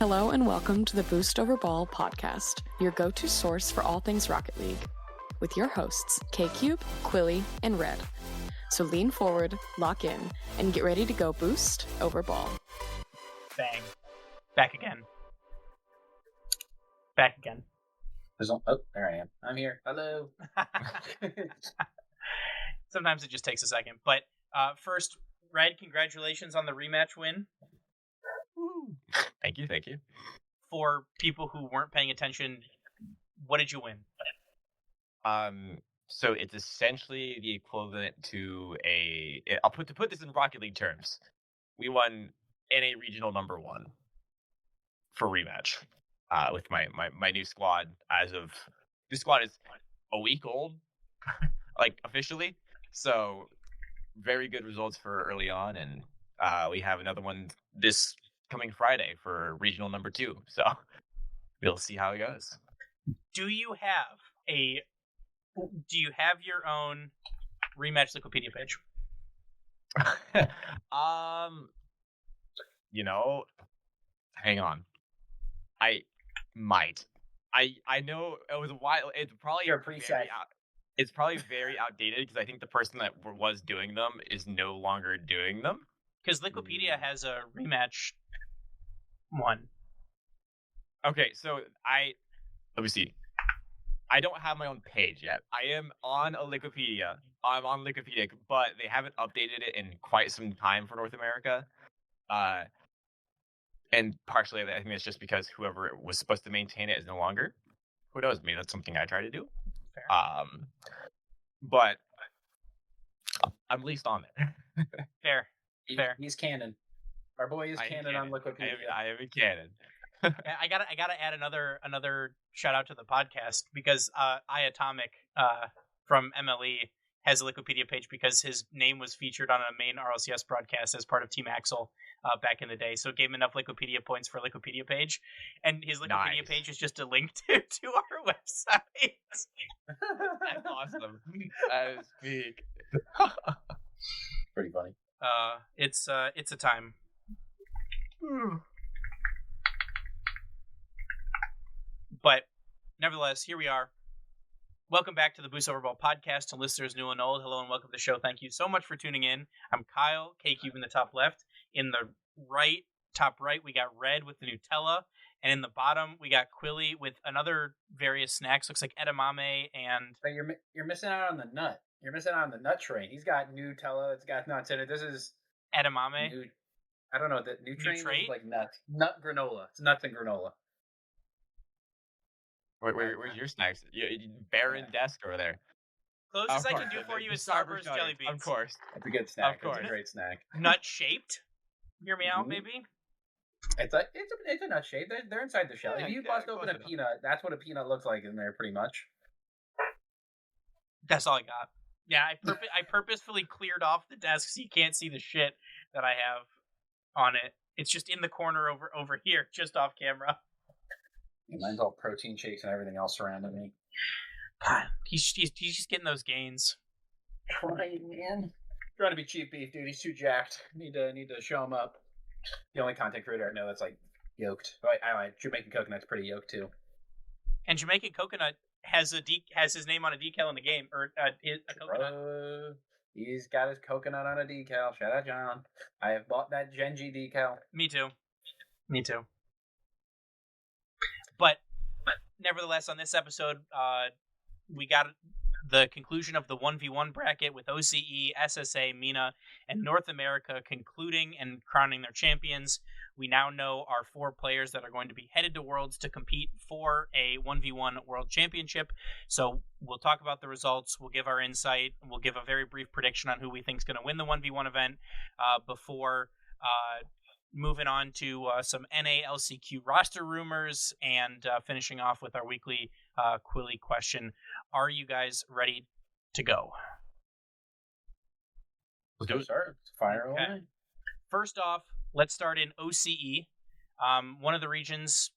Hello and welcome to the Boost Over Ball podcast, your go-to source for all things Rocket League, with your hosts, K-Cube, Quilly, and Red. So lean forward, lock in, and get ready to go Boost Over Ball. Bang. Back again. Back again. Oh, there I am. I'm here. Hello. Sometimes it just takes a second. But first, Red, congratulations on the rematch win. Woo. Thank you. For people who weren't paying attention, what did you win? So it's essentially the equivalent to I'll put this in Rocket League terms. We won NA regional number 1 for rematch. With my new squad. This squad is a week old, like officially. So very good results for early on, and we have another one this coming Friday for regional number 2. So we'll see how it goes. Do you have your own rematch Wikipedia page? Hang on. I might. I know it was a while. It's probably it's probably very outdated because I think the person that was doing them is no longer doing them. Because Wikipedia has a rematch one. Okay, so let me see. I don't have my own page yet. I am on Wikipedia. I'm on Wikipedia, but they haven't updated it in quite some time for North America. And partially, I think it's just because whoever was supposed to maintain it is no longer. Who knows? Maybe that's something I try to do. Fair. But I'm at least on it. Fair. He's canon. Our boy is canon on Wikipedia. I am a canon. I gotta add another shout out to the podcast because iAtomic from MLE has a Wikipedia page because his name was featured on a main RLCS broadcast as part of Team Axel back in the day. So it gave him enough Wikipedia points for a Wikipedia page. And his Wikipedia page is just a link to our website. That's awesome. That is big. Pretty funny. It's a time. But nevertheless, here we are. Welcome back to the Boost Over Ball podcast to listeners new and old. Hello and welcome to the show. Thank you so much for tuning in. I'm Kyle, K-Cube in the top left. In the top right, we got Red with the Nutella. And in the bottom, we got Quilly with another various snacks. Looks like edamame and... But you're missing out on the nut. You're missing out on the nut train. He's got Nutella. It's got nuts in it. This is... Edamame? I don't know. The Nutrate is like nuts. Nut granola. It's nuts and granola. Where's your snacks? Barren desk over there. Closest I can do for you is Starburst jelly beans. Of course. It's a good snack. Of course. It's a great snack. Nut shaped? Hear me out, maybe? It's a nut shape. They're inside the shell. Yeah, if you bust open a peanut, that's what a peanut looks like in there, pretty much. That's all I got. Yeah, I purposefully cleared off the desk so you can't see the shit that I have on it. It's just in the corner over here, just off camera. Mine's all protein shakes and everything else surrounding me. God, he's just getting those gains. Trying, man. Trying to be cheap beef, dude. He's too jacked. Need to show him up. The only content creator I know that's like yoked. I lied. Jamaican Coconut's pretty yoked too. And Jamaican Coconut has his name on a decal in the game, or a coconut. He's got his coconut on a decal. Shout out, John. I have bought that Genji decal. Me too. But nevertheless, on this episode, we got the conclusion of the 1v1 bracket with OCE, SSA, MENA, and North America concluding and crowning their champions. We now know our 4 players that are going to be headed to Worlds to compete for a 1v1 World Championship. So we'll talk about the results. We'll give our insight. We'll give a very brief prediction on who we think is going to win the 1v1 event before... moving on to some NA/LCQ roster rumors and finishing off with our weekly Quilly question. Are you guys ready to go? Let's start. Fire away. First off, let's start in OCE, one of the regions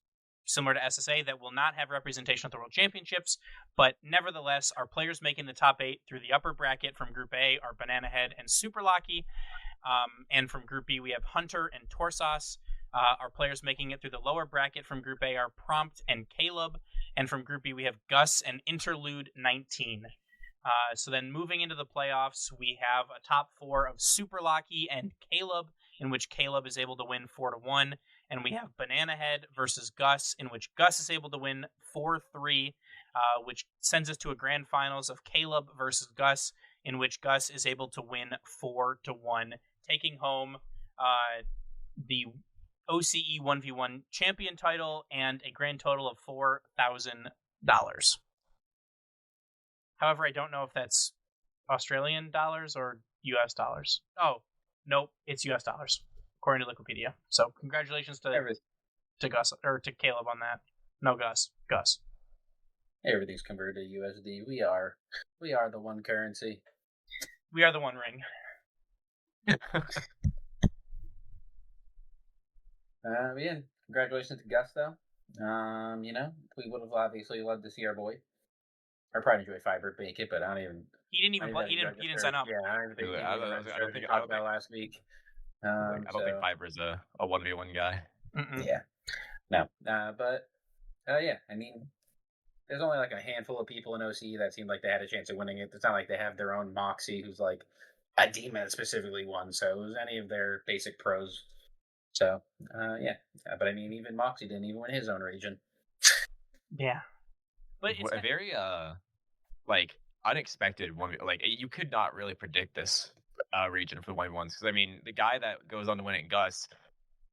similar to SSA that will not have representation at the World Championships, but nevertheless, our players making the top 8 through the upper bracket from Group A are Banana Head and Super Lucky. And from Group B, we have Hunter and Torsos. Our players making it through the lower bracket from Group A are Prompt and Caleb, and from Group B we have Gus and Interlude 19. So then moving into the playoffs, we have a top 4 of Super Locky and Caleb, in which Caleb is able to win 4-1, and we have Banana Head versus Gus, in which Gus is able to win 4-3, which sends us to a grand finals of Caleb versus Gus, in which Gus is able to win 4-1, taking home the OCE 1v1 champion title and a grand total of $4,000. However, I don't know if that's Australian dollars or US dollars. Oh, nope, it's US dollars, according to Wikipedia. So congratulations to Gus, or to Caleb on that. No, Gus. Everything's converted to USD. We are the one currency. We are the one ring. Yeah, congratulations to Gus, though. We would have obviously loved to see our boy, our pride and joy Fiber make it, but I don't even. He didn't even play. He didn't sign up. Yeah, I don't think he talked about last week. I don't think Fiber's a 1v1 guy. Mm-mm. Yeah, no, but yeah, I mean, there's only like a handful of people in OCE that seemed like they had a chance of winning it. It's not like they have their own Moxie, who's like a demon that specifically won. So it was any of their basic pros. So yeah, but I mean, even Moxie didn't even win his own region. Yeah, but it's a very unexpected one. Like, you could not really predict this region for the 1v1s, because I mean, the guy that goes on to win it, Gus,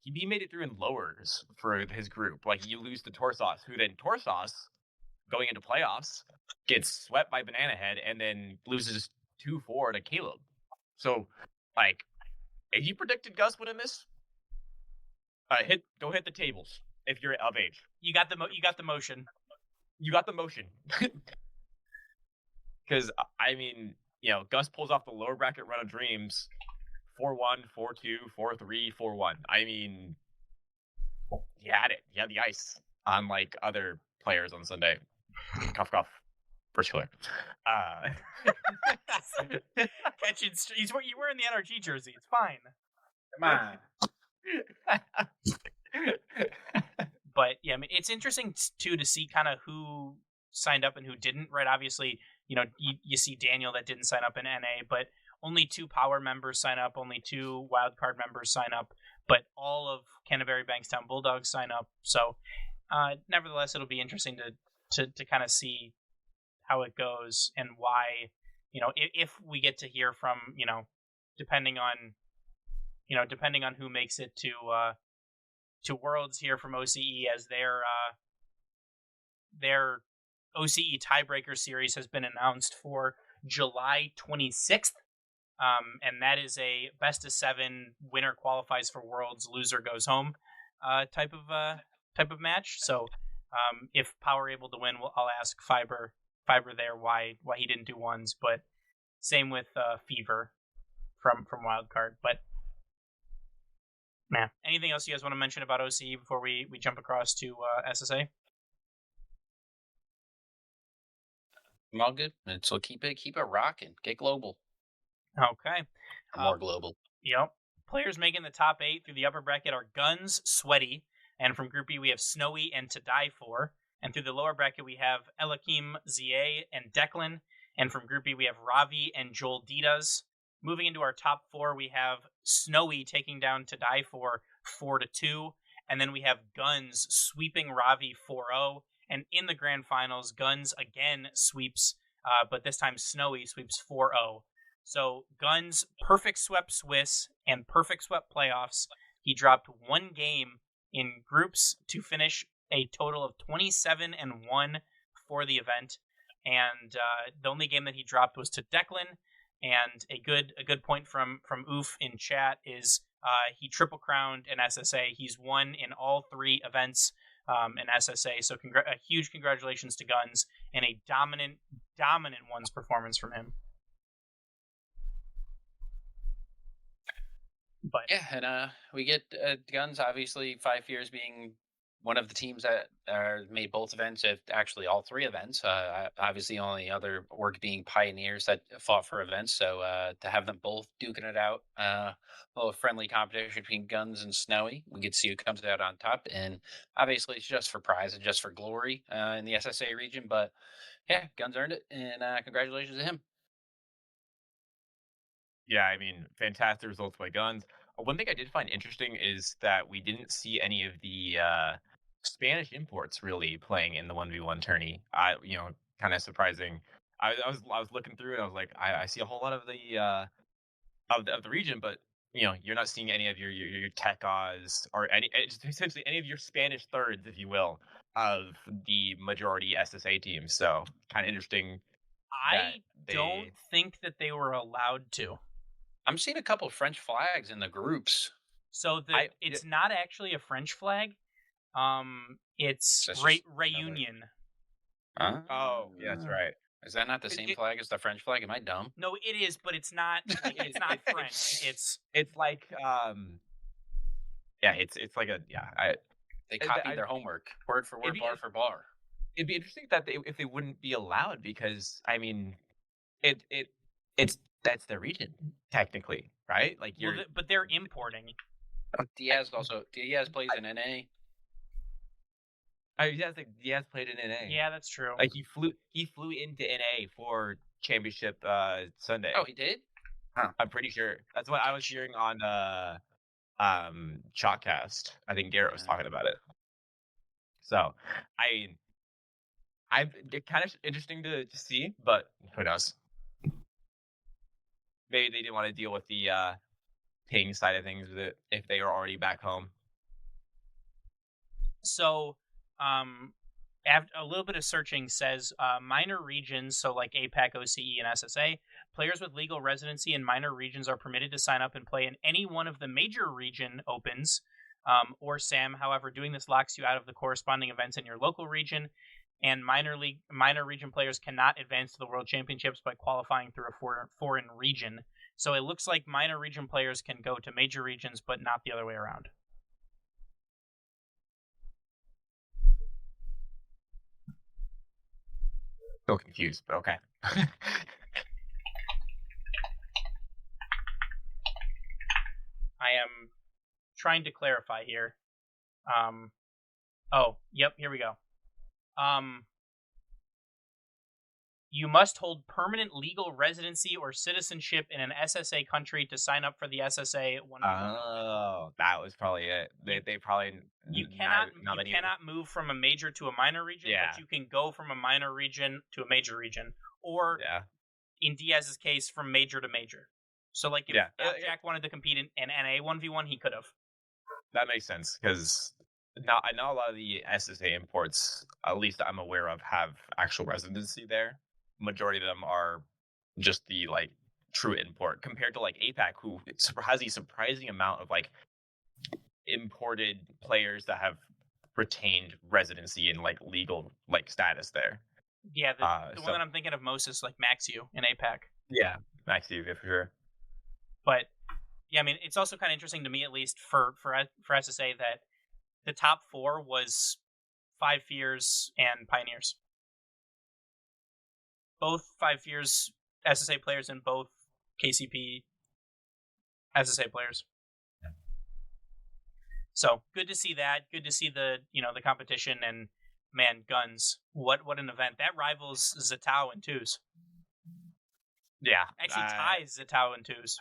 he made it through in lowers for his group. Like, you lose to Torsos, who then Torsos, going into playoffs, gets swept by Banana Head and then loses 2-4 to Caleb. So, like, if you predicted Gus winning this, go hit the tables if you're of age. You got the motion. You got the motion. Because, I mean, Gus pulls off the lower bracket run of dreams, 4-1, 4-2, 4-3, 4-1. I mean, he had it. He had the ice, unlike other players on Sunday. Cough, cough. First clear. Catching, you're wearing the NRG jersey. It's fine. Come on. But yeah, I mean, it's interesting too to see kind of who signed up and who didn't. Right? Obviously, you see Daniel that didn't sign up in NA, but only 2 Power members sign up, only 2 Wildcard members sign up, but all of Canterbury Bankstown Bulldogs sign up. So, nevertheless, it'll be interesting to kind of see how it goes and why, if we get to hear from, depending on who makes it to Worlds here from OCE, as their OCE tiebreaker series has been announced for July 26th. And that is a best of 7, winner qualifies for Worlds, loser goes home type of match. So if Power able to win, I'll ask Fiber there why he didn't do ones, but same with Fever from Wildcard. But man, anything else you guys want to mention about OCE before we jump across to SSA? I'm all good. So keep it rocking. Get global. Okay. More global. Yep. Players making the top 8 through the upper bracket are Guns, Sweaty, and from Group B we have Snowy and To Die For. And through the lower bracket we have Elakim, ZA, and Declan. And from Group B we have Ravi and Joel Ditas. Moving into our top 4, we have Snowy taking down To Die For 4-2. And then we have Guns sweeping Ravi 4-0. And in the grand finals, Guns again sweeps, but this time Snowy sweeps 4-0. So Guns perfect swept Swiss and perfect swept playoffs. He dropped 1 game in groups to finish a total of 27-1 for the event. And the only game that he dropped was to Declan. And a good point from Oof in chat is he triple crowned in SSA. He's won in all 3 events in SSA. So a huge congratulations to Guns and a dominant ones performance from him. But yeah, and we get Guns, obviously 5 years being one of the teams that made both events, if actually all three events. Obviously, only other org being Pioneers that fought for events. So to have them both duking it out, a little friendly competition between Guns and Snowy, we get to see who comes out on top. And obviously, it's just for prize and just for glory in the SSA region. But yeah, Guns earned it, and congratulations to him. Yeah, I mean, fantastic results by Guns. One thing I did find interesting is that we didn't see any of the Spanish imports really playing in the 1v1 tourney. Kind of surprising. I was looking through and I was like, I see a whole lot of the of the region, but you're not seeing any of your Tech Oz or essentially any of your Spanish thirds, if you will, of the majority SSA teams. So kind of interesting. I don't think that they were allowed to. I'm seeing a couple of French flags in the groups. So it's not actually a French flag. It's Réunion. Oh, yeah, that's right. Is that not the same flag as the French flag? Am I dumb? No, it is, but it's not. Like, it's not French. It's like it's like they copied their homework word for word, bar for bar. It'd be interesting that if they wouldn't be allowed, because I mean, that's their region technically, right? Like but they're importing. Diaz plays in NA. Diaz played in NA. Yeah, that's true. Like he flew into NA for championship Sunday. Oh, he did? Huh. I'm pretty sure. That's what I was hearing on Shotcast. I think Garrett was talking about it. So it's kind of interesting to see, but who knows? Maybe they didn't want to deal with the ping side of things with it if they were already back home. So, after a little bit of searching says minor regions, so like APAC, OCE, and SSA, players with legal residency in minor regions are permitted to sign up and play in any one of the major region opens or SAM. However, doing this locks you out of the corresponding events in your local region, and minor region players cannot advance to the World Championships by qualifying through a foreign region. So it looks like minor region players can go to major regions, but not the other way around. Still confused, but okay. I am trying to clarify here. Oh, yep, here we go. You must hold permanent legal residency or citizenship in an SSA country to sign up for the SSA 1v1. Oh, that was probably it. They probably you cannot move from a major to a minor region, but you can go from a minor region to a major region, or in Diaz's case, from major to major. So, like, if Jack wanted to compete in an NA 1v1, he could have. That makes sense, because now I know a lot of the SSA imports, at least I'm aware of, have actual residency there. Majority of them are just the true import, compared to APAC, who has a surprising amount of imported players that have retained residency and legal status there. Yeah, the one that I'm thinking of most is Maxiu in APAC. Yeah, Maxiu, for sure. But yeah, I mean, it's also kind of interesting to me, at least for SSA, that the top 4 was 5 Fears and Pioneers. Both 5 Fears SSA players and both KCP SSA players. So good to see that. Good to see the competition, and man, Guns. What an event. That rivals Zetao and Twos. Yeah. Actually ties Zetao and Twos.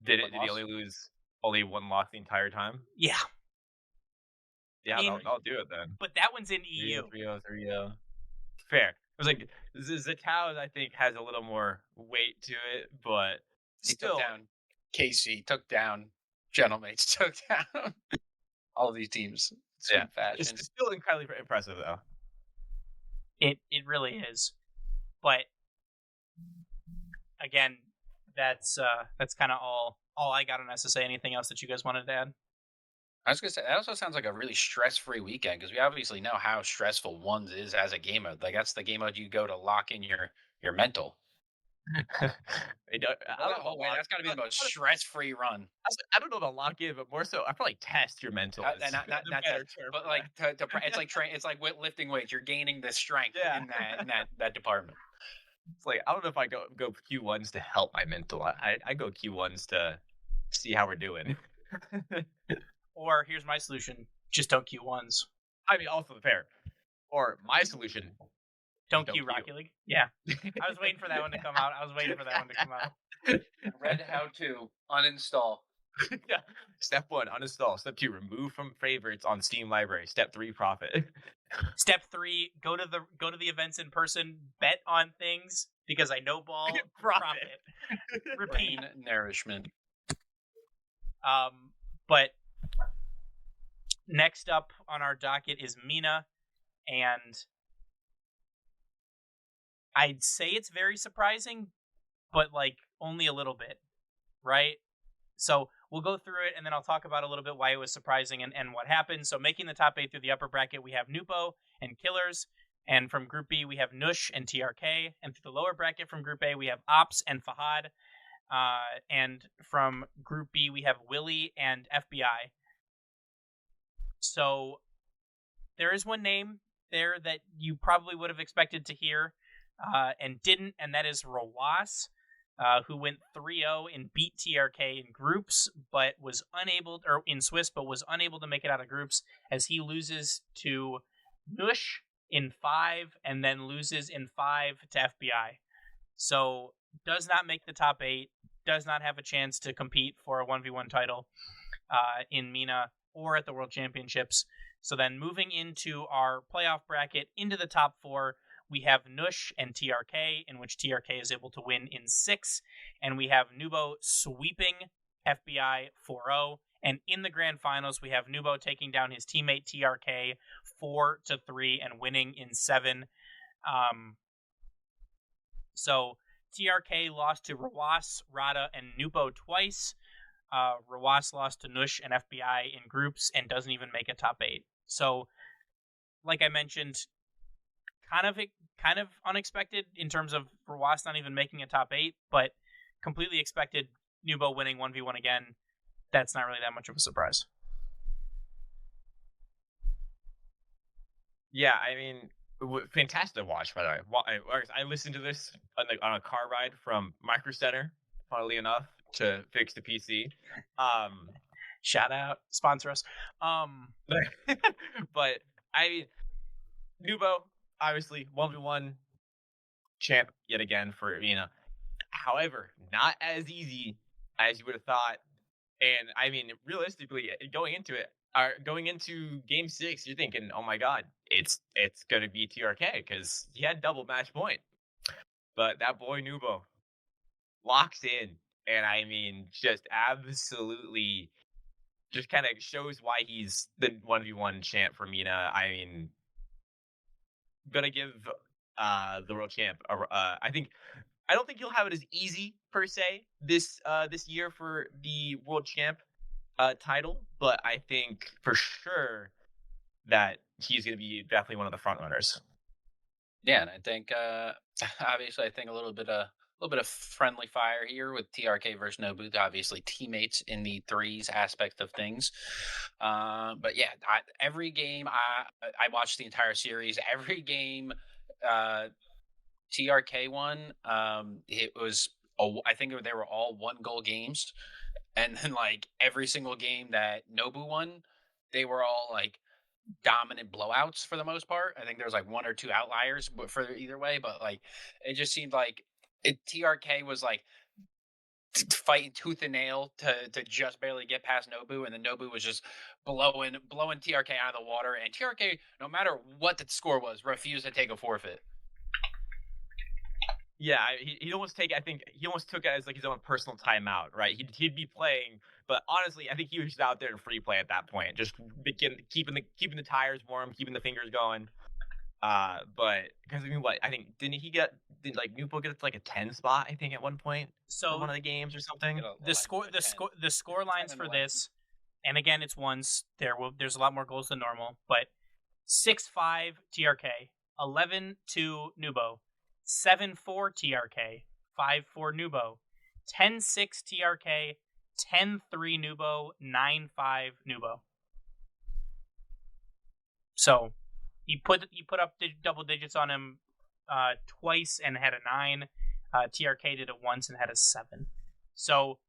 Did he only lose only one loss the entire time? Yeah. Yeah, I'll do it then. But that one's in EU. 3-0. Fair. It was Zetao, I think, has a little more weight to it, but still. He took down KC, took down Gentlemates, took down all of these teams. It's still incredibly impressive, though. It really is. But again, that's kind of all I got on SSA. Anything else that you guys wanted to add? I was gonna say, that also sounds like a really stress-free weekend, because we obviously know how stressful ones is as a game mode. That's the game mode you go to lock in your mental. I don't know about lock. That's got to be the most stress-free run. I don't know about lock in, but more so, I feel like test your mental is And not the test, better term but for like it's like it's like lifting weights. You're gaining the strength Yeah. in that department. It's like I don't know if I go Q1s to help my mental. I go Q1s to see how we're doing. Or here's my solution: just don't Q1s. I mean, also fair. Or my solution: Don't don't Q Q. Rocket League. Yeah, I was waiting for that one to come out. Red, how to uninstall. Yeah. Step 1, uninstall. Step 2, remove from favorites on Steam Library. Step 3, profit. Step 3, go to the events in person, bet on things because I know ball profit. Repeat. Brain nourishment. But next up on our docket is Mina, and I'd say it's very surprising, but like only a little bit, right? So we'll go through it, and then I'll talk about a little bit why it was surprising and what happened. So making the top 8 through the upper bracket, we have Nupo and Killers. And from Group B, we have Nush and TRK. And through the lower bracket from Group A, we have Ops and Fahad. And from Group B, we have Willie and FBI. So there is one name there that you probably would have expected to hear and didn't, and that is Rawas. Who went 3-0 and beat TRK in groups, but was unable, or in Swiss, but was unable to make it out of groups as he loses to Nush in 5 and then loses in 5 to FBI. So does not make the top 8, does not have a chance to compete for a 1v1 title in Mina or at the World Championships. So then moving into our playoff bracket, into the top 4, we have Nush and TRK, in which TRK is able to win in 6. And we have Nubo sweeping FBI 4-0. And in the grand finals, we have Nubo taking down his teammate TRK 4-3 and winning in 7. So TRK lost to Rawas, Rada, and Nubo twice. Rawas lost to Nush and FBI in groups and doesn't even make a top 8. So, like I mentioned, kind of unexpected in terms of Rawas not even making a top 8, but completely expected Nubo winning 1v1 again. That's not really that much of a surprise. Yeah, I mean, fantastic to watch, by the way. I listened to this on a car ride from Micro Center, funnily enough, to fix the PC. Shout out, sponsor us. But I mean, Nubo, obviously 1v1 champ yet again for Mina. However, not as easy as you would have thought. And I mean, realistically, going into game 6, you're thinking, oh my god, it's gonna be TRK because he had double match point. But that boy Nubo locks in, and I mean, just absolutely, just kind of shows why he's the 1v1 champ for Mina. I mean, gonna give the world champ I don't think he'll have it as easy per se this year for the world champ title, but I think for sure that he's going to be definitely one of the front runners. Yeah, and I think obviously a little bit of friendly fire here with TRK versus Nobu. Obviously, teammates in the threes aspect of things. But yeah, every game I watched the entire series. Every game TRK won. It was I think they were all 1-goal games, and then like every single game that Nobu won, they were all like dominant blowouts for the most part. I think there was like 1 or 2 outliers for either way, but like it just seemed like TRK was like fighting tooth and nail to just barely get past Nobu, and then Nobu was just blowing TRK out of the water, and TRK, no matter what the score was, refused to take a forfeit. Yeah, he almost took it as like his own personal timeout, right? He'd be playing, but honestly, I think he was just out there in free play at that point, just keeping the tires warm, keeping the fingers going. But because I mean, did Nupo get like a 10 spot? I think at one point, for one of the games or something. The score lines for this, and again, it's ones. There's a lot more goals than normal, but 6-5 TRK, 11-2 Nubo, 7-4 TRK, 5-4 Nubo, 10-6 TRK, 10-3 Nubo, 9-5 Nubo. So you put up double digits on him twice and had a 9. TRK did it once and had a 7. So,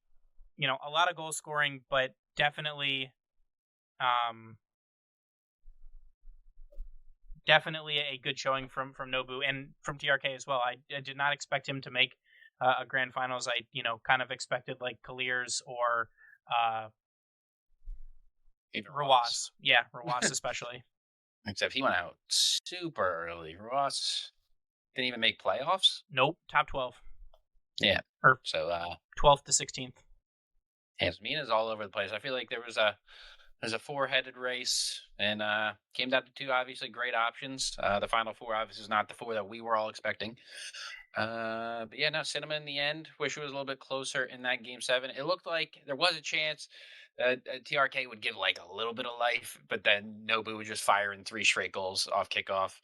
a lot of goal scoring, but definitely a good showing from Nobu and from TRK as well. I did not expect him to make a grand finals. I kind of expected like Kaliers or Rawas. Yeah, Rawas especially. Except he went out super early. Rawas didn't even make playoffs. Nope, top 12. Yeah. Or so 12th to 16th. Mina's all over the place. I feel like there's a 4-headed race, and came down to 2 obviously great options. The final 4 obviously is not the 4 that we were all expecting. But yeah, no, Cinema in the end. Wish it was a little bit closer in that game 7. It looked like there was a chance TRK would give like a little bit of life, but then Nobu would just fire in 3 straight goals off kickoff.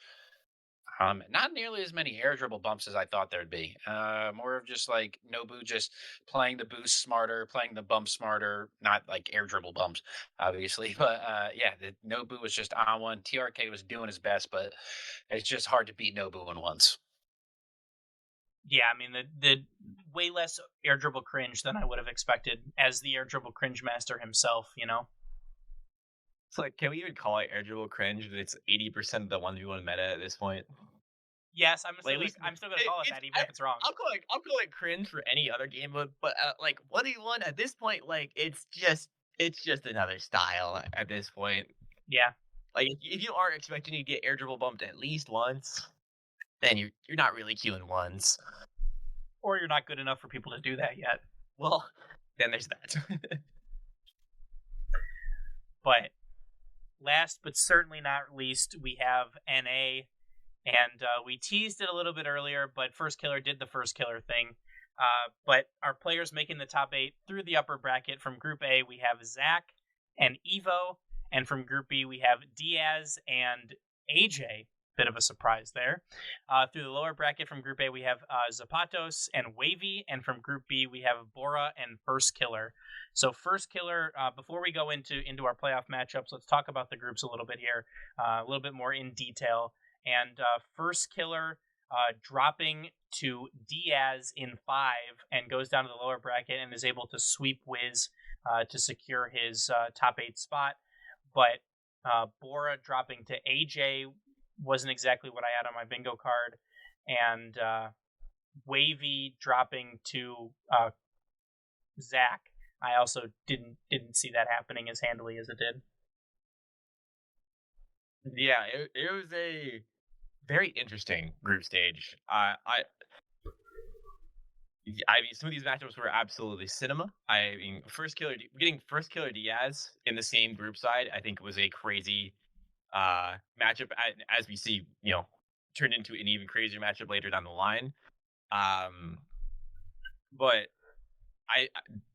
Not nearly as many air dribble bumps as I thought there'd be. More of just like Nobu just playing the boost smarter, playing the bump smarter, not like air dribble bumps, obviously. But yeah, Nobu was just on one. TRK was doing his best, but it's just hard to beat Nobu in once. Yeah, I mean, the way less air dribble cringe than I would have expected as the air dribble cringe master himself, It's like, can we even call it air dribble cringe? It's 80% of the 1v1 meta at this point. Yes, I'm still going to call it that, even if it's wrong. I'll call it cringe for any other game mode, but like 1v1 at this point, like it's just another style at this point. Yeah. Like if you aren't expecting to get air dribble bumped at least once, then you're not really queuing ones. Or you're not good enough for people to do that yet. Well, then there's that. But last but certainly not least, we have NA. And we teased it a little bit earlier, but First Killer did the First Killer thing. But our players making the top 8 through the upper bracket. From Group A, we have Zach and Evo. And from Group B, we have Diaz and AJ. Bit of a surprise there. Through the lower bracket from Group A, we have Zapatos and Wavy. And from Group B, we have Bora and First Killer. So First Killer, before we go into our playoff matchups, let's talk about the groups a little bit here, a little bit more in detail. And First Killer dropping to Diaz in 5 and goes down to the lower bracket and is able to sweep Wiz to secure his top 8 spot. But Bora dropping to AJ wasn't exactly what I had on my bingo card. And Wavy dropping to Zach, I also didn't see that happening as handily as it did. Yeah, it was a very interesting group stage. I mean, some of these matchups were absolutely cinema. I mean, getting First Killer Diaz in the same group side, I think was a crazy matchup. As we see, turned into an even crazier matchup later down the line. But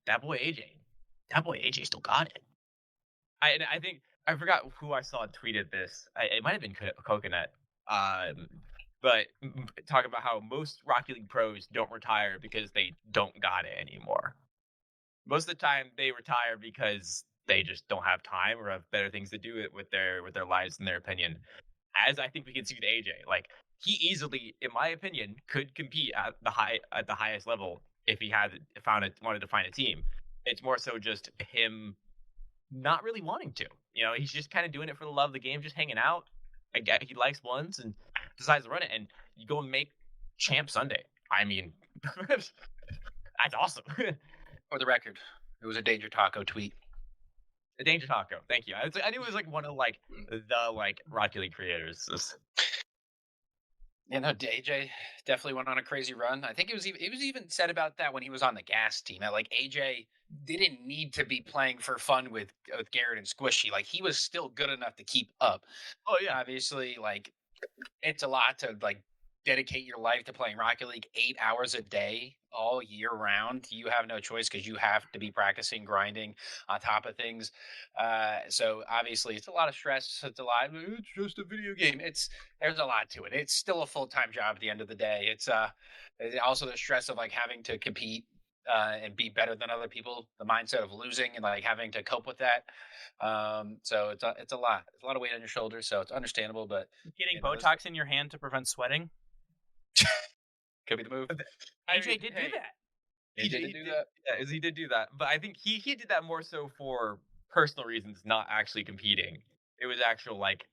that boy AJ still got it. I think I forgot who I saw tweeted this. It might have been Coconut. But talk about how most Rocket League pros don't retire because they don't got it anymore. Most of the time they retire because they just don't have time or have better things to do with their lives, in their opinion. As I think we can see with AJ, like he easily, in my opinion, could compete at the highest level if he wanted to find a team. It's more so just him not really wanting to. He's just kind of doing it for the love of the game, just hanging out. I get he likes ones and decides to run it, and you go and make Champ Sunday. I mean, that's awesome. For the record, it was a Danger Taco tweet. A Danger Taco, thank you. I knew it was like one of the Rocket League creators. AJ definitely went on a crazy run. I think it was even said about that when he was on the Gas team. That AJ didn't need to be playing for fun with Garrett and Squishy. Like he was still good enough to keep up. Oh yeah, obviously, it's a lot to dedicate your life to playing Rocket League 8 hours a day all year round, you have no choice because you have to be practicing, grinding on top of things. So obviously, it's a lot of stress. It's a lot. It's just a video game. There's a lot to it. It's still a full-time job at the end of the day. It's also the stress of like having to compete and be better than other people. The mindset of losing and like having to cope with that. So it's a lot. It's a lot of weight on your shoulders. So it's understandable, but getting Botox in your hand to prevent sweating could be the move. AJ did do that. He did do that. Yeah, he did do that. But I think he did that more so for personal reasons, not actually competing. It was actual like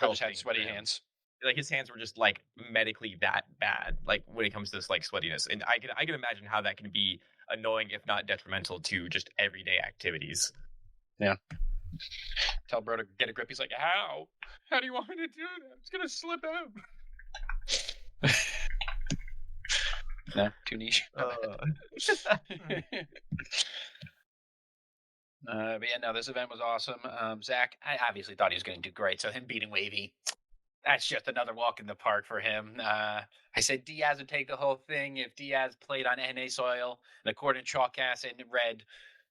Just had sweaty hands. Like his hands were just like medically that bad. Like when it comes to this like sweatiness, and I can imagine how that can be annoying, if not detrimental, to just everyday activities. Yeah. Tell bro to get a grip. He's like, how? How do you want me to do that? It's gonna slip out. No, too niche. But yeah, no, this event was awesome. Zach, I obviously thought he was going to do great. So him beating Wavy, that's just another walk in the park for him. I said Diaz would take the whole thing if Diaz played on NA soil. And according to Chalkcast and Red,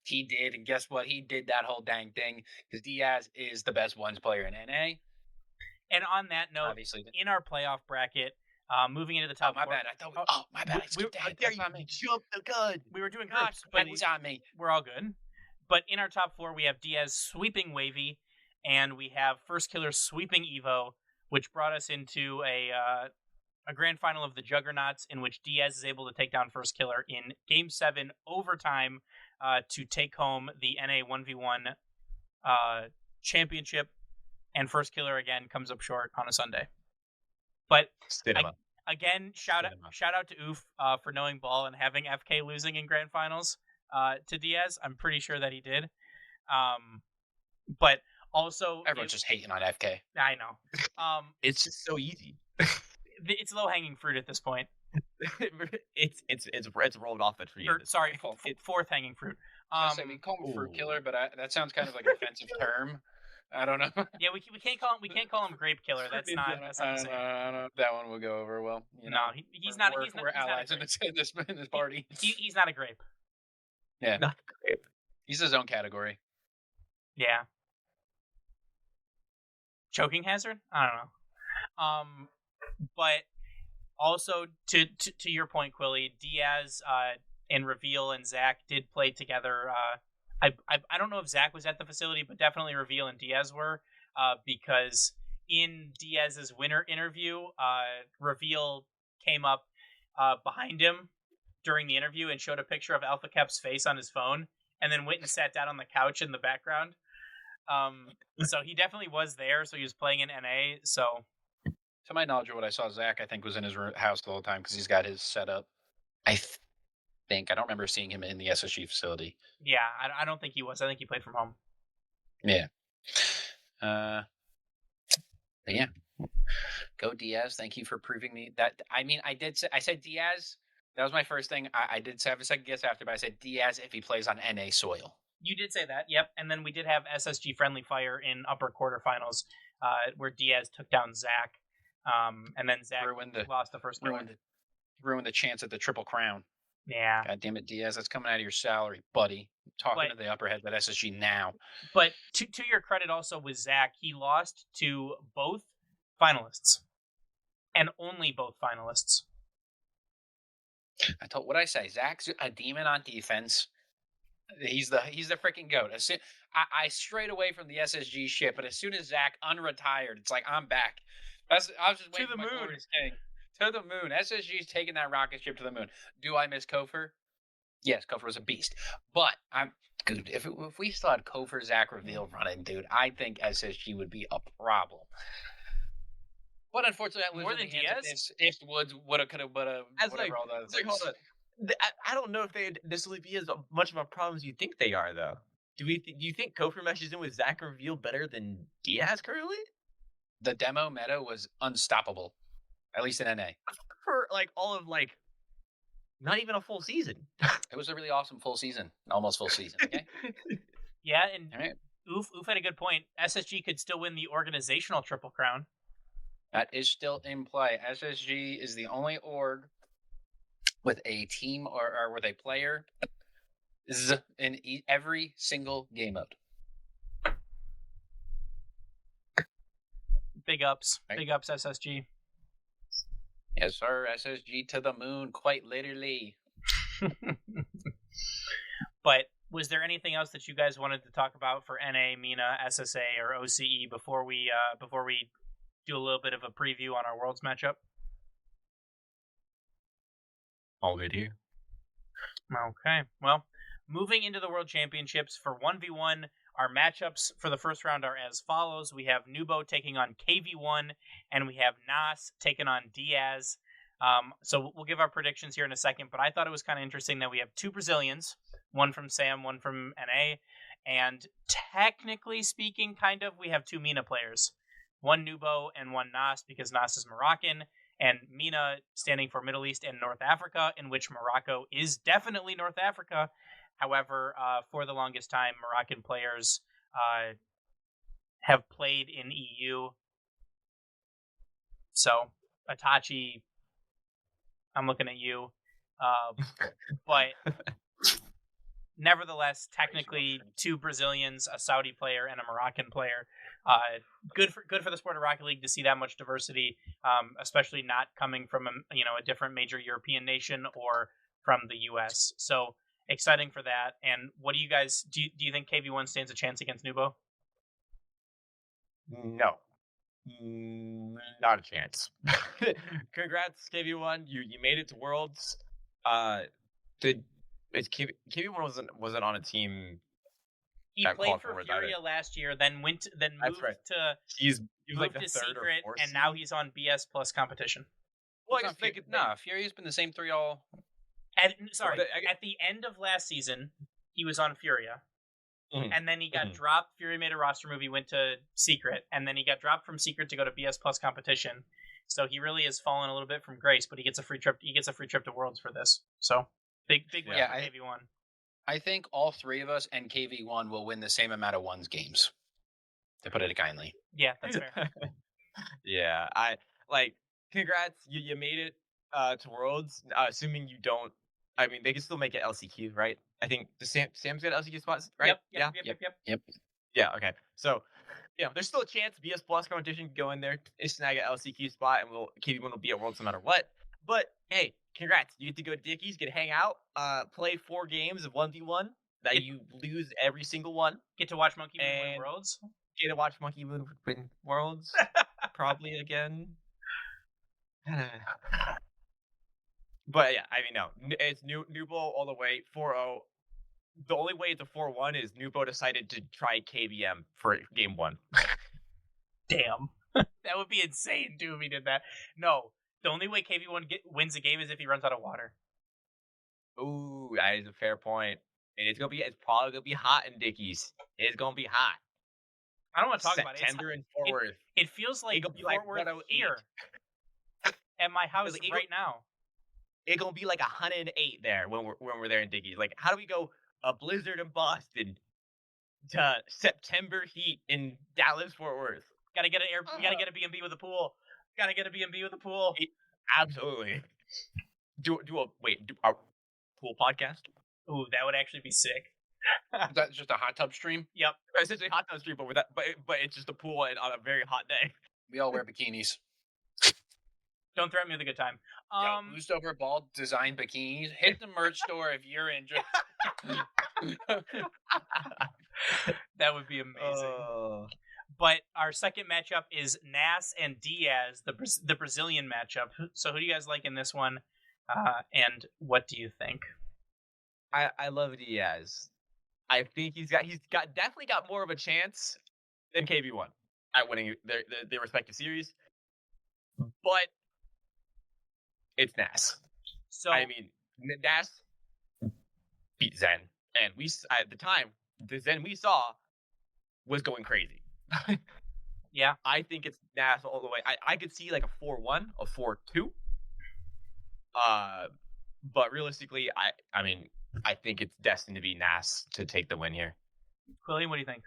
he did. And guess what? He did that whole dang thing because Diaz is the best ones player in NA. And on that note, obviously, in our playoff bracket, moving into the top my four. bad. I thought. My bad. I skipped ahead. That's on me. Jumped the gun. We were doing groups, but it's on me. We're all good. But in our top four, we have Diaz sweeping Wavy, and we have First Killer sweeping Evo, which brought us into a grand final of the Juggernauts, in which Diaz is able to take down First Killer in Game 7 overtime to take home the NA 1v1 championship, and First Killer again comes up short on a Sunday. But again, shout out to Oof for knowing ball and having FK losing in grand finals to Diaz. I'm pretty sure that he did. But also, everyone's just hating on FK. I know. It's just so easy. It's low hanging fruit at this point. it's rolled off the tree. Sorry, fourth hanging fruit. We call him fruit killer, but that sounds kind of like an offensive term. I don't know. Yeah, we can't call him grape killer. That's not the same. I don't know if that one will go over well. No, he's not. We're allies in this party. He's not a grape. Yeah, not a grape. He's his own category. Yeah. Choking hazard? I don't know. But also to your point, Quilly, Diaz and Reveal and Zach did play together. I don't know if Zach was at the facility, but definitely Reveal and Diaz were, because in Diaz's winner interview, Reveal came up behind him during the interview and showed a picture of Alpha Cap's face on his phone, and then went and sat down on the couch in the background. So he definitely was there. So he was playing in NA. So, to my knowledge of what I saw, Zach, I think, was in his house the whole time because he's got his setup. I don't remember seeing him in the SSG facility. Yeah, I don't think he was. I think he played from home. Yeah. Yeah. Go Diaz. Thank you for proving me that. I mean, I said Diaz. That was my first thing. I did have a second guess after, but I said Diaz if he plays on NA soil. You did say that, yep. And then we did have SSG friendly fire in upper quarterfinals, where Diaz took down Zach, and then Zach lost the first game. Ruined the chance at the Triple Crown. Yeah. God damn it, Diaz. That's coming out of your salary, buddy. I'm talking to the upper heads at SSG now. But to your credit also with Zach, he lost to both finalists. And only both finalists. What I say? Zach's a demon on defense. He's the freaking goat. I strayed away from the SSG shit, but as soon as Zach unretired, it's like I'm back. I was just waiting to the moon. To the moon. SSG's taking that rocket ship to the moon. Do I miss Kofor? Yes, Kofor was a beast. But if we still had Kofor, Zach, Reveal running, dude, I think SSG would be a problem. But unfortunately, I more than Diaz. If Woods woulda, coulda, woulda, whatever all those things. Hold on. I don't know if they'd necessarily be as much of a problem as you think they are, though. Do you think Kofor meshes in with Zach and Reveal better than Diaz currently? The demo meta was unstoppable, at least in NA. For all of not even a full season. It was a really awesome full season, almost full season. Okay. Yeah, and Oof had a good point. SSG could still win the organizational Triple Crown. That is still in play. SSG is the only org with a team or with a player in every single game mode. Big ups. Right. Big ups, SSG. Yes, sir. SSG to the moon, quite literally. But was there anything else that you guys wanted to talk about for NA, MENA, SSA, or OCE before we do a little bit of a preview on our Worlds matchup? All good here. Okay. Well, moving into the World Championships for 1v1, our matchups for the first round are as follows. We have Nubo taking on KV1, and we have Nas taking on Diaz. So we'll give our predictions here in a second, but I thought it was kind of interesting that we have two Brazilians, one from SAM, one from NA, and technically speaking, kind of, we have two MENA players, one Nubo and one Nas, because Nas is Moroccan, and MENA standing for Middle East and North Africa, in which Morocco is definitely North Africa. However, for the longest time, Moroccan players have played in EU. So, Itachi, I'm looking at you. But nevertheless, technically, two Brazilians, a Saudi player, and a Moroccan player. Good for the sport of Rocket League to see that much diversity, especially not coming from a different major European nation or from the U.S. So exciting for that. And what do you guys do? You think KV1 stands a chance against Nubo? No. Not a chance. Congrats, KV1. You made it to Worlds. KV1 wasn't on a team. He played for Furia last year, then moved to he was like the third Secret, or fourth and now he's on BS Plus competition. Well, Furia's been the same three all. At the end of last season, he was on Furia. Mm-hmm. And then he got dropped. Fury made a roster move. He went to Secret, and then he got dropped from Secret to go to BS Plus competition. So he really has fallen a little bit from grace, but he gets a free trip. He gets a free trip to Worlds for this. So big win for KV1. I think all three of us and KV1 will win the same amount of ones games. To put it kindly. Yeah, that's fair. Yeah, congrats. You made it to Worlds. Assuming you don't. I mean, they can still make it LCQ, right? I think Sam's got LCQ spots, right? Yep. Yeah, okay. So, there's still a chance BS Plus competition can go in there, snag an LCQ spot, and KV1 will be at Worlds no matter what. But, hey, congrats. You get to go to Dickies, get to hang out, play 4 games of 1v1 that you lose every single one. Get to watch Monkey Moon win Worlds. Get to watch Monkey Moon win Worlds. Probably again. But yeah, I mean, no, it's Nubo all the way, 4-0. The only way to 4-1 is Nubo decided to try KVM for game 1. Damn. That would be insane, too, if he did that. No, the only way KV1 wins a game is if he runs out of water. Ooh, that is a fair point. And it's probably gonna be hot in Dickies. It's gonna be hot. I don't want to talk about it. September in Fort Worth. It feels like Fort Worth here at my house right now. It's gonna be like 108 there when we're there in Dickies. Like, how do we go a blizzard in Boston to September heat in Dallas Fort Worth? Gotta get a B&B with a pool. Absolutely. Do a pool podcast. Ooh, that would actually be sick. That's just a hot tub stream. Yep, essentially a hot tub stream, but it's just a pool on a very hot day. We all wear bikinis. Don't threaten me with a good time. Boost over ball design bikinis. Hit the merch store if you're interested. That would be amazing. But our second matchup is Nas and Diaz, the Brazilian matchup. So who do you guys like in this one? And what do you think? I love Diaz. I think he's definitely got more of a chance than KV1 at winning their respective series. But it's Nas. So I mean, Nas beat Zen, and at the time the Zen we saw was going crazy. Yeah, I think it's Nas all the way. I could see like a 4-1, a 4-2. But realistically, I mean, I think it's destined to be Nas to take the win here. Quilly, what do you think?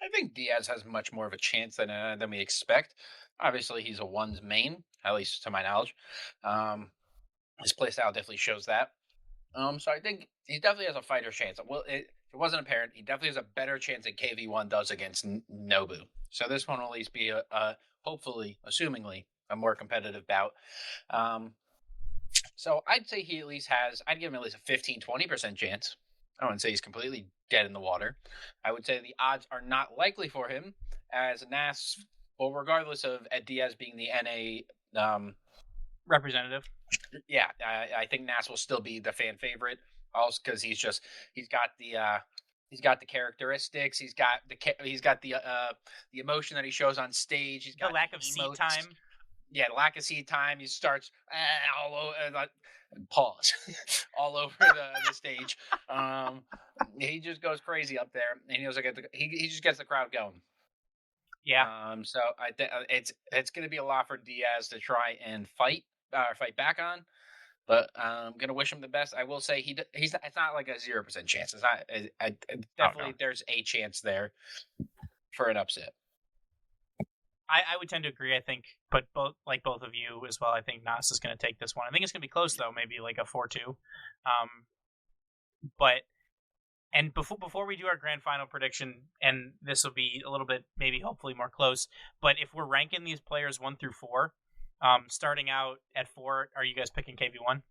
I think Diaz has much more of a chance than we expect. Obviously, he's a one's main, at least to my knowledge. Um, his playstyle definitely shows that. So I think he definitely has a fighter chance. Well, it wasn't apparent. He definitely has a better chance than KV1 does against Nobu. So this one will at least be hopefully, assumingly, a more competitive bout. Um, so I'd say he at least has. I'd give him at least a 15-20% chance. I wouldn't say he's completely dead in the water. I would say the odds are not likely for him, as Nas, well, regardless of Ed Diaz being the NA Representative. yeah, I think Nas will still be the fan favorite, also because he's got the characteristics, he's got the emotion that he shows on stage, he's got The lack of seat time. Yeah, lack of seat time. He starts all over. Pause, all over the stage. He just goes crazy up there, and he also he just gets the crowd going. Yeah. So I think it's going to be a lot for Diaz to try and fight back on. But I'm gonna wish him the best. I will say he's not, it's not like a 0% chance. It's not. Definitely, no. there's a chance there for an upset. I would tend to agree. I think, but both of you as well. I think Nas is going to take this one. I think it's going to be close though, maybe like a 4-2. But and before we do our grand final prediction, and this will be a little bit maybe hopefully more close. But if we're ranking these players 1 through 4, starting out at 4, are you guys picking KV1?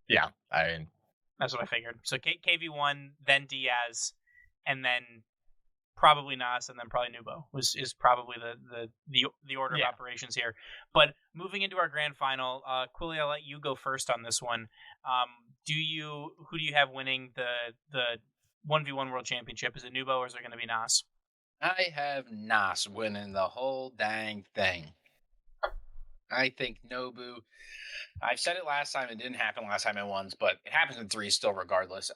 Yeah, I mean that's what I figured. So KV1, then Diaz, and then probably Nas, and then probably Nubo is probably the order of operations here. But moving into our grand final, Quilly, I'll let you go first on this one. Who do you have winning the 1v1 World Championship? Is it Nubo or is it going to be Nas? I have Nas winning the whole dang thing. I think Nobu. I've said it last time. It didn't happen last time in ones, but it happens in threes still, regardless.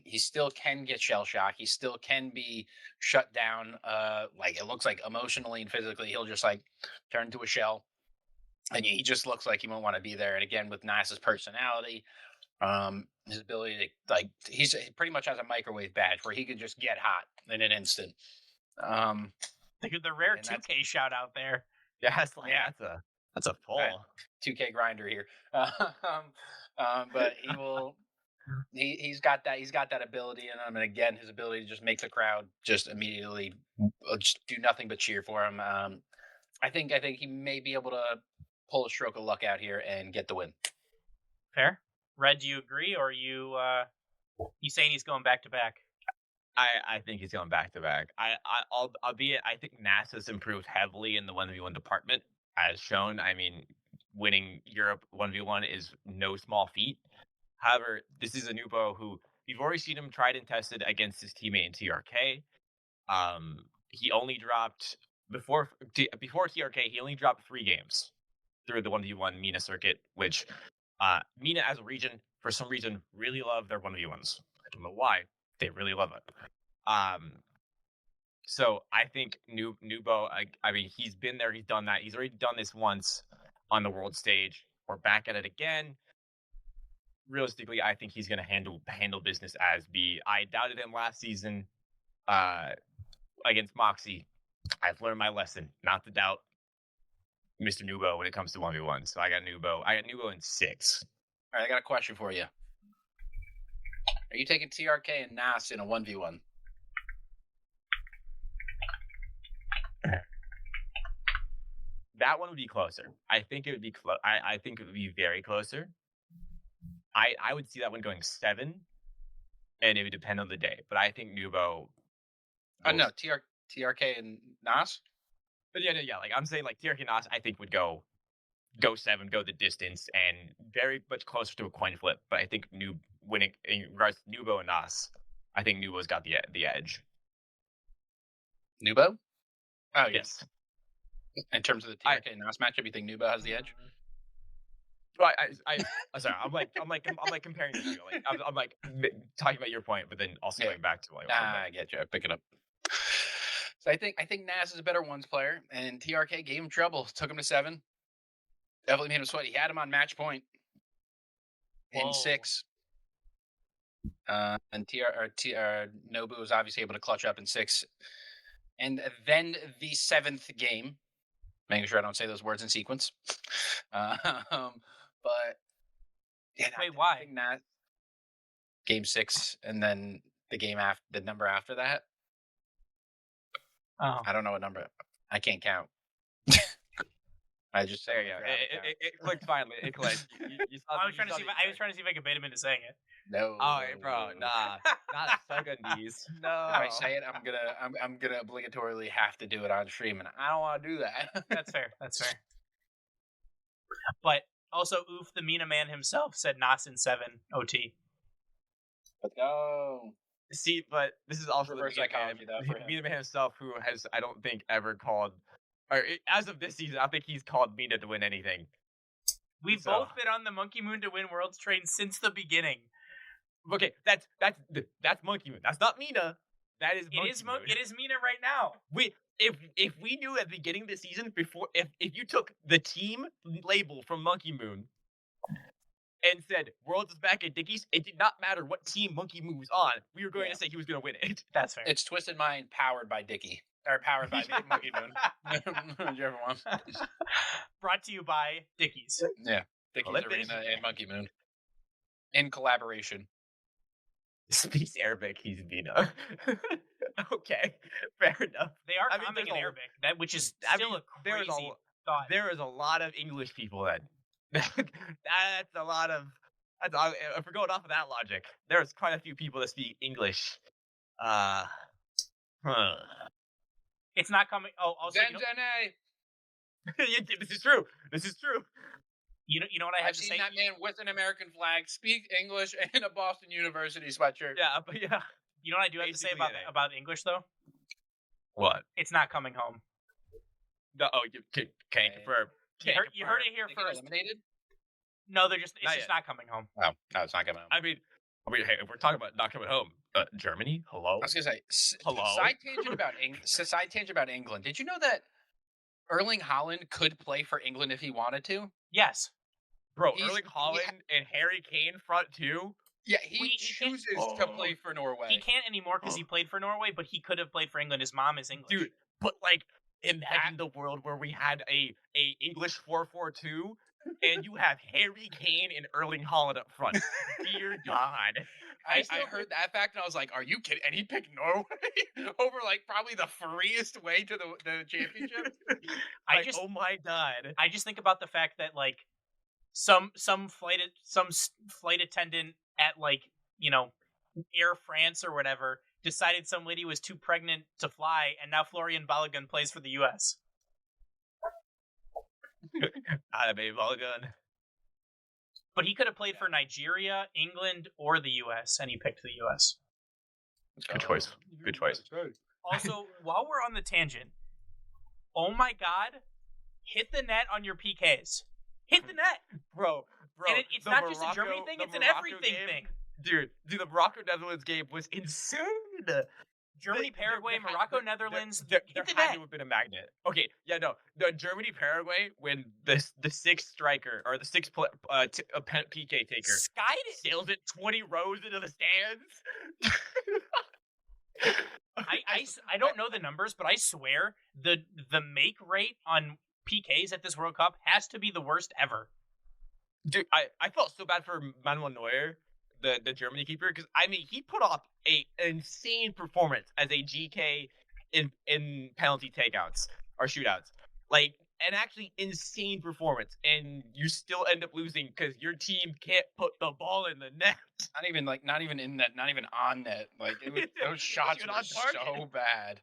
He still can get shell shock. He still can be shut down. Like it looks like emotionally and physically, he'll just like turn to a shell, and he just looks like he won't want to be there. And again, with Nas's personality, his ability to he pretty much has a microwave badge where he could just get hot in an instant. The rare 2K shout out there. Yeah, that's a pull. 2K grinder here. But he will. He's got that ability in him, and again, his ability to just make the crowd just immediately just do nothing but cheer for him. I think he may be able to pull a stroke of luck out here and get the win. Fair. Red, do you agree, or are you saying he's going back to back? I think he's going back to back. Albeit I think Nas has improved heavily in the 1v1 department, as shown. I mean, winning Europe 1v1 is no small feat. However, this is a Nubo who you've already seen him tried and tested against his teammate in TRK. He only dropped before TRK. He only dropped 3 games through the 1v1 MENA circuit, which MENA as a region, for some reason, really love their 1v1s. I don't know why. They really love it. So I think Nubo, I mean, he's been there, he's done that. He's already done this once on the world stage. We're back at it again. Realistically, I think he's going to handle business as B. I doubted him last season against Moxie. I've learned my lesson, not to doubt Mr. Nubo when it comes to 1v1. So I got Nubo in 6. All right, I got a question for you. Are you taking TRK and Nas in a 1v1? That one would be closer. I think it would be I think it would be very closer. I would see that one going 7, and it would depend on the day. But I think Nubo. No, TRK and Nas. But yeah. Like I'm saying, like TRK and Nas, I think would go 7, go the distance, and very much closer to a coin flip. But I think winning in regards to Nubo and Nas, I think Nubo's got the edge. Nubo? Oh yes. In terms of the TRK and Nas matchup, you think Nubo has the edge? Well, I'm sorry. I'm like comparing the two. Like I'm like talking about your point, but then also going back to I get you. I pick it up. So I think Nas is a better ones player, and TRK gave him trouble. Took him to 7. Definitely made him sweat. He had him on match point in 6. And Nobu was obviously able to clutch up in 6. and then the 7th game. Making sure I don't say those words in sequence. But yeah, Wait, I why? think not game 6, and then the number after that. Oh, I don't know what number. I can't count. I just There you go. It clicked finally. It clicked. You saw, I was trying to see if I could bait him into saying it. No. Oh, bro, nah, not secondis. No. If I say it, I'm gonna obligatorily have to do it on stream, and I don't want to do that. That's fair. That's fair. But also, Oof, the Mina man himself said Nas in 7 OT. Let's go. See, but this is also Reverse the psychology, though, for him. Mina man himself, who has, I don't think, ever called, as of this season, I don't think he's called Mina to win anything. We've both been on the Monkey Moon to win Worlds train since the beginning. Okay, that's Monkey Moon. That's not Mina. That is Monkey Moon. It is Mina right now. If we knew at the beginning of the season, before, if you took the team label from Monkey Moon and said Worlds is back at Dickies, it did not matter what team Monkey Moon was on. We were going to say he was going to win it. That's fair. It's Twisted Mind powered by Dickie. Or powered by Monkey Moon. Whichever one. Brought to you by Dickies. Yeah. Dickie's Arena and Monkey Moon. In collaboration. Speaks Arabic, he's Mina. Okay, fair enough. They are commenting in Arabic, which is still a crazy thought. There is a lot of English people then. That's a lot of... if we're going off of that logic, there's quite a few people that speak English. It's not coming... Oh, also... This is true. This is true. You know what I have to say? I've seen that man with an American flag speak English in a Boston University sweatshirt. Yeah, but yeah. You know what I do have to say about English, though? What? It's not coming home. No, you can't confirm. You heard it here first. Eliminated? No, it's just not coming home. Oh, no, it's not coming home. I mean, hey, if we're talking about not coming home, Germany, hello? I was going to say, hello? Side tangent about England. Did you know that Erling Haaland could play for England if he wanted to? Yes. Bro, Erling Haaland and Harry Kane front two? Yeah, he chooses to play for Norway. He can't anymore because he played for Norway, but he could have played for England. His mom is English. Dude, but like, imagine the world where we had a English 4-4-2, and you have Harry Kane and Erling Haaland up front. Dear God. I heard that fact, and I was like, are you kidding? And he picked Norway over, like, probably the freest way to the championship? Oh my God. I just think about the fact that, like, some flight attendant at, like, you know, Air France or whatever decided some lady was too pregnant to fly, and now Florian Balogun plays for the U.S. Baby Balogun. But he could have played for Nigeria, England, or the U.S., and he picked the U.S. Good choice. Good choice. Also, while we're on the tangent, oh my God, hit the net on your PKs. Hit the net! Bro. And it's not just a Germany thing, it's an everything thing. Dude, the Morocco-Netherlands game was insane. Germany, Paraguay, Morocco, Netherlands. There had to have been a magnet. Okay, yeah, no. The Germany, Paraguay, when the sixth striker or the sixth PK taker sails it 20 rows into the stands. I don't know the numbers, but I swear the make rate on PKs at this World Cup has to be the worst ever. Dude, I felt so bad for Manuel Neuer, the Germany keeper, because I mean he put off an insane performance as a GK in penalty takeouts or shootouts, like an actually insane performance, and you still end up losing because your team can't put the ball in the net. Not even in net, not even on net. Like those shots were so bad.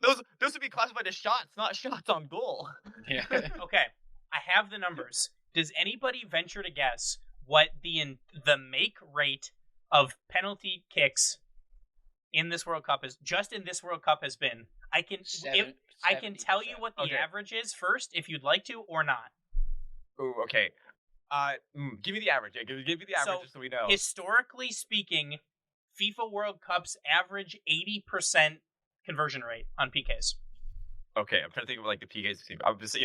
Those would be classified as shots, not shots on goal. Yeah. Okay, I have the numbers. Does anybody venture to guess what the make rate of penalty kicks in this World Cup is? Just in this World Cup has been. I can tell you what the average is first, if you'd like to, or not. Ooh, okay. Give me the average. Give me the average so we know. Historically speaking, FIFA World Cups average 80% conversion rate on PKs. Okay, I'm trying to think of like the PKs. I'm just,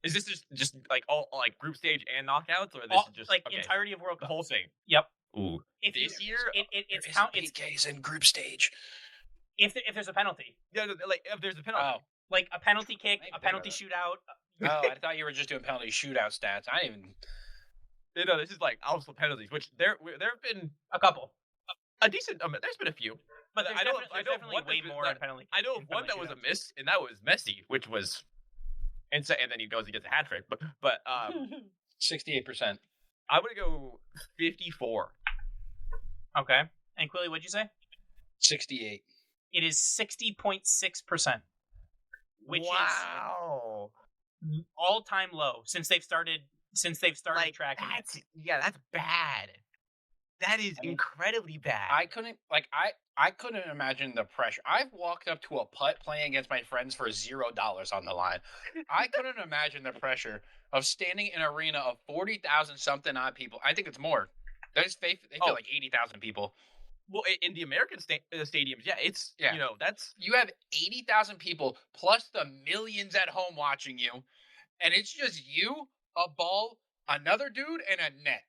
is this just like all like group stage and knockouts, or this is just like entirety of World Cup? The whole thing. Yep. Ooh. This year, it's PKs in group stage. If there's a penalty, Yeah, like if there's a penalty. Oh, like a penalty kick, I didn't a think penalty about shootout. oh, I thought you were just doing penalty shootout stats. I didn't even. No, this is like also penalties, which there have been A couple, a decent. There's been a few, but there's I know definitely one way that's more in penalty. I know in of one that penalty was a shootouts. miss, and that was Messi, which was insane. And then he goes and gets a hat trick. But 68%. I'm gonna go 54. Okay, and Quilly, what'd you say? 68. It is 60.6%, which wow. is all-time low since they've started Like tracking. that's bad. That is incredibly bad. I couldn't imagine the pressure. I've walked up to a putt playing against my friends for $0 on the line. I couldn't imagine the pressure of standing in an arena of 40,000 something odd people. I think it's more. They feel like 80,000 people. Well, in the American stadiums, it's that's You have 80,000 people plus the millions at home watching you, and it's just you, a ball, another dude, and a net.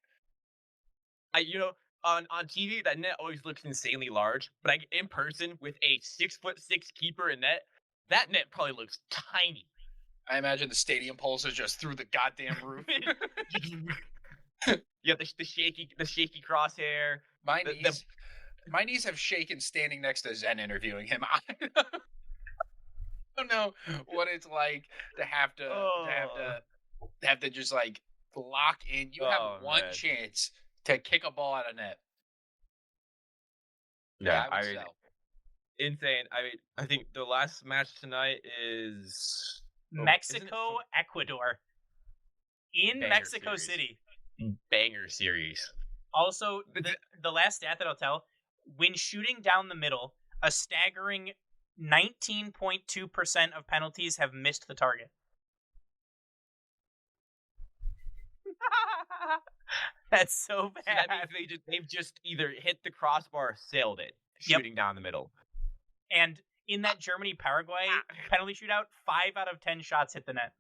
On TV that net always looks insanely large, but in person with a 6'6" keeper in net, that net probably looks tiny. I imagine the stadium poles are just through the goddamn roof. Yeah, the shaky crosshair. My knees have shaken standing next to Zen interviewing him. I don't know what it's like to have to just like lock in. You have one chance to kick a ball out of net. Yeah, I would sell. Insane. I think the last match tonight is Mexico, Ecuador, in Mexico City. Banger series. Also, the last stat that I'll tell: when shooting down the middle, a staggering 19.2% of penalties have missed the target. That's so bad. So that means they've just either hit the crossbar or sailed it, shooting down the middle. And in that Germany-Paraguay penalty shootout, 5 out of 10 shots hit the net.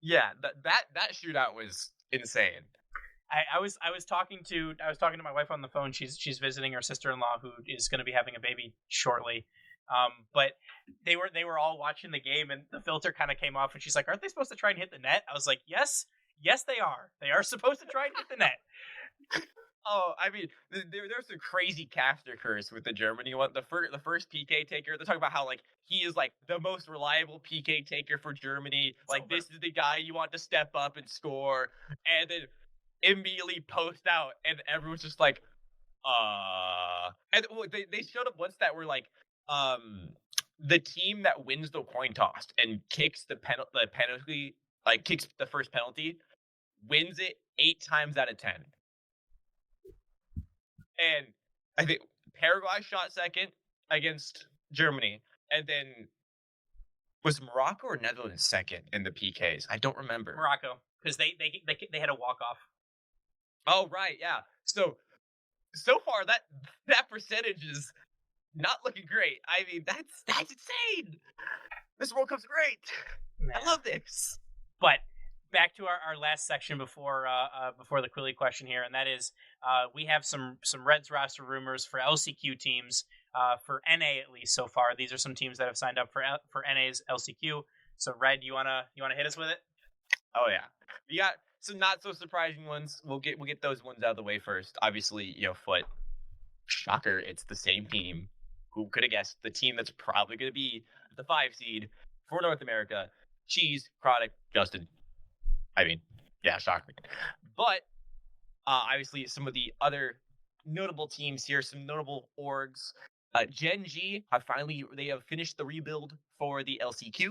Yeah, that shootout was insane. I was talking to my wife on the phone. She's visiting her sister-in-law who is going to be having a baby shortly. But they were all watching the game, and the filter kind of came off, and she's like, "Aren't they supposed to try and hit the net?" I was like, "Yes, they are. They are supposed to try and hit the net." Oh, I mean, there's some crazy caster curse with the Germany one. The first PK taker, they're talking about how like he is like the most reliable PK taker for Germany. Like this is the guy you want to step up and score, and then immediately post out, and everyone's just like, And they showed up once that were like, the team that wins the coin toss and kicks the penalty, like kicks the first penalty, wins it 8 times out of 10. And I think Paraguay shot second against Germany, and then was Morocco or Netherlands second in the PKs? I don't remember. Morocco, because they had a walk off. Oh right, yeah. So far that percentage is not looking great. I mean, that's insane. This World Cup's great. Man. I love this. But back to our last section before the Quilly question here, and that is we have some Reds roster rumors for LCQ teams, for NA at least so far. These are some teams that have signed up for NA's LCQ. So Red, you wanna hit us with it? Oh yeah, we got some not so surprising ones. We'll get those ones out of the way first. Obviously, Foot. Shocker, it's the same team. Who could have guessed? The team that's probably going to be the 5 seed for North America. Cheese, Chronic, Justin. I mean, yeah, shocking. But obviously, some of the other notable teams here, some notable orgs. Gen G have finished the rebuild for the LCQ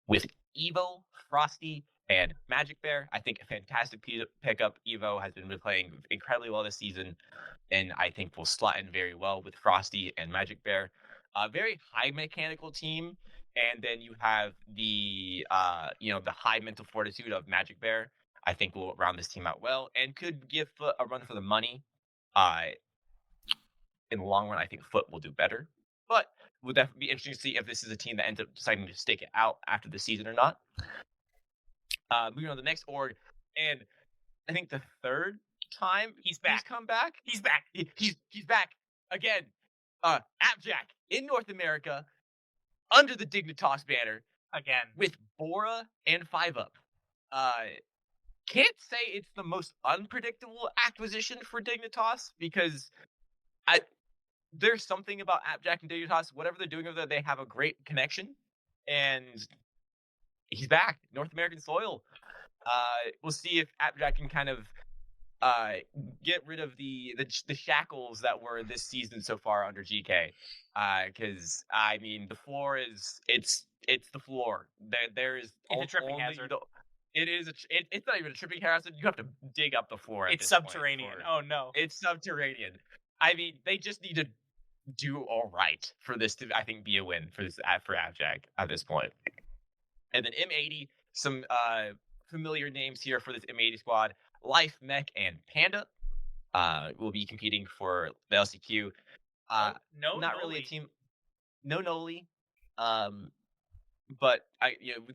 with Evo, Frosty, and Magic Bear. I think a fantastic pickup. Evo has been playing incredibly well this season, and I think will slot in very well with Frosty and Magic Bear. A very high mechanical team, and then you have the the high mental fortitude of Magic Bear. I think will round this team out well and could give Foot a run for the money. In the long run, I think Foot will do better, but it would definitely be interesting to see if this is a team that ends up deciding to stick it out after the season or not. Moving on to the next org, and I think the third time he's back. He's come back. He's back. He's back again. Appjack in North America under the Dignitas banner Again. with Bora and 5-Up. Can't say it's the most unpredictable acquisition for Dignitas because there's something about Appjack and Dignitas. Whatever they're doing over there, they have a great connection, and he's back, North American soil. We'll see if Appjack can kind of get rid of the shackles that were this season so far under GK. Because I mean, the floor is it's the floor. There is It's a tripping hazard. It's not even a tripping hazard. You have to dig up the floor. It's subterranean. Oh no. It's subterranean. I mean, they just need to do all right for this to, I think, be a win for Appjack at this point. And then M80, some familiar names here for this M80 squad. Life, Mech, and Panda will be competing for the LCQ. No, not Noli. really a team. No Noli. But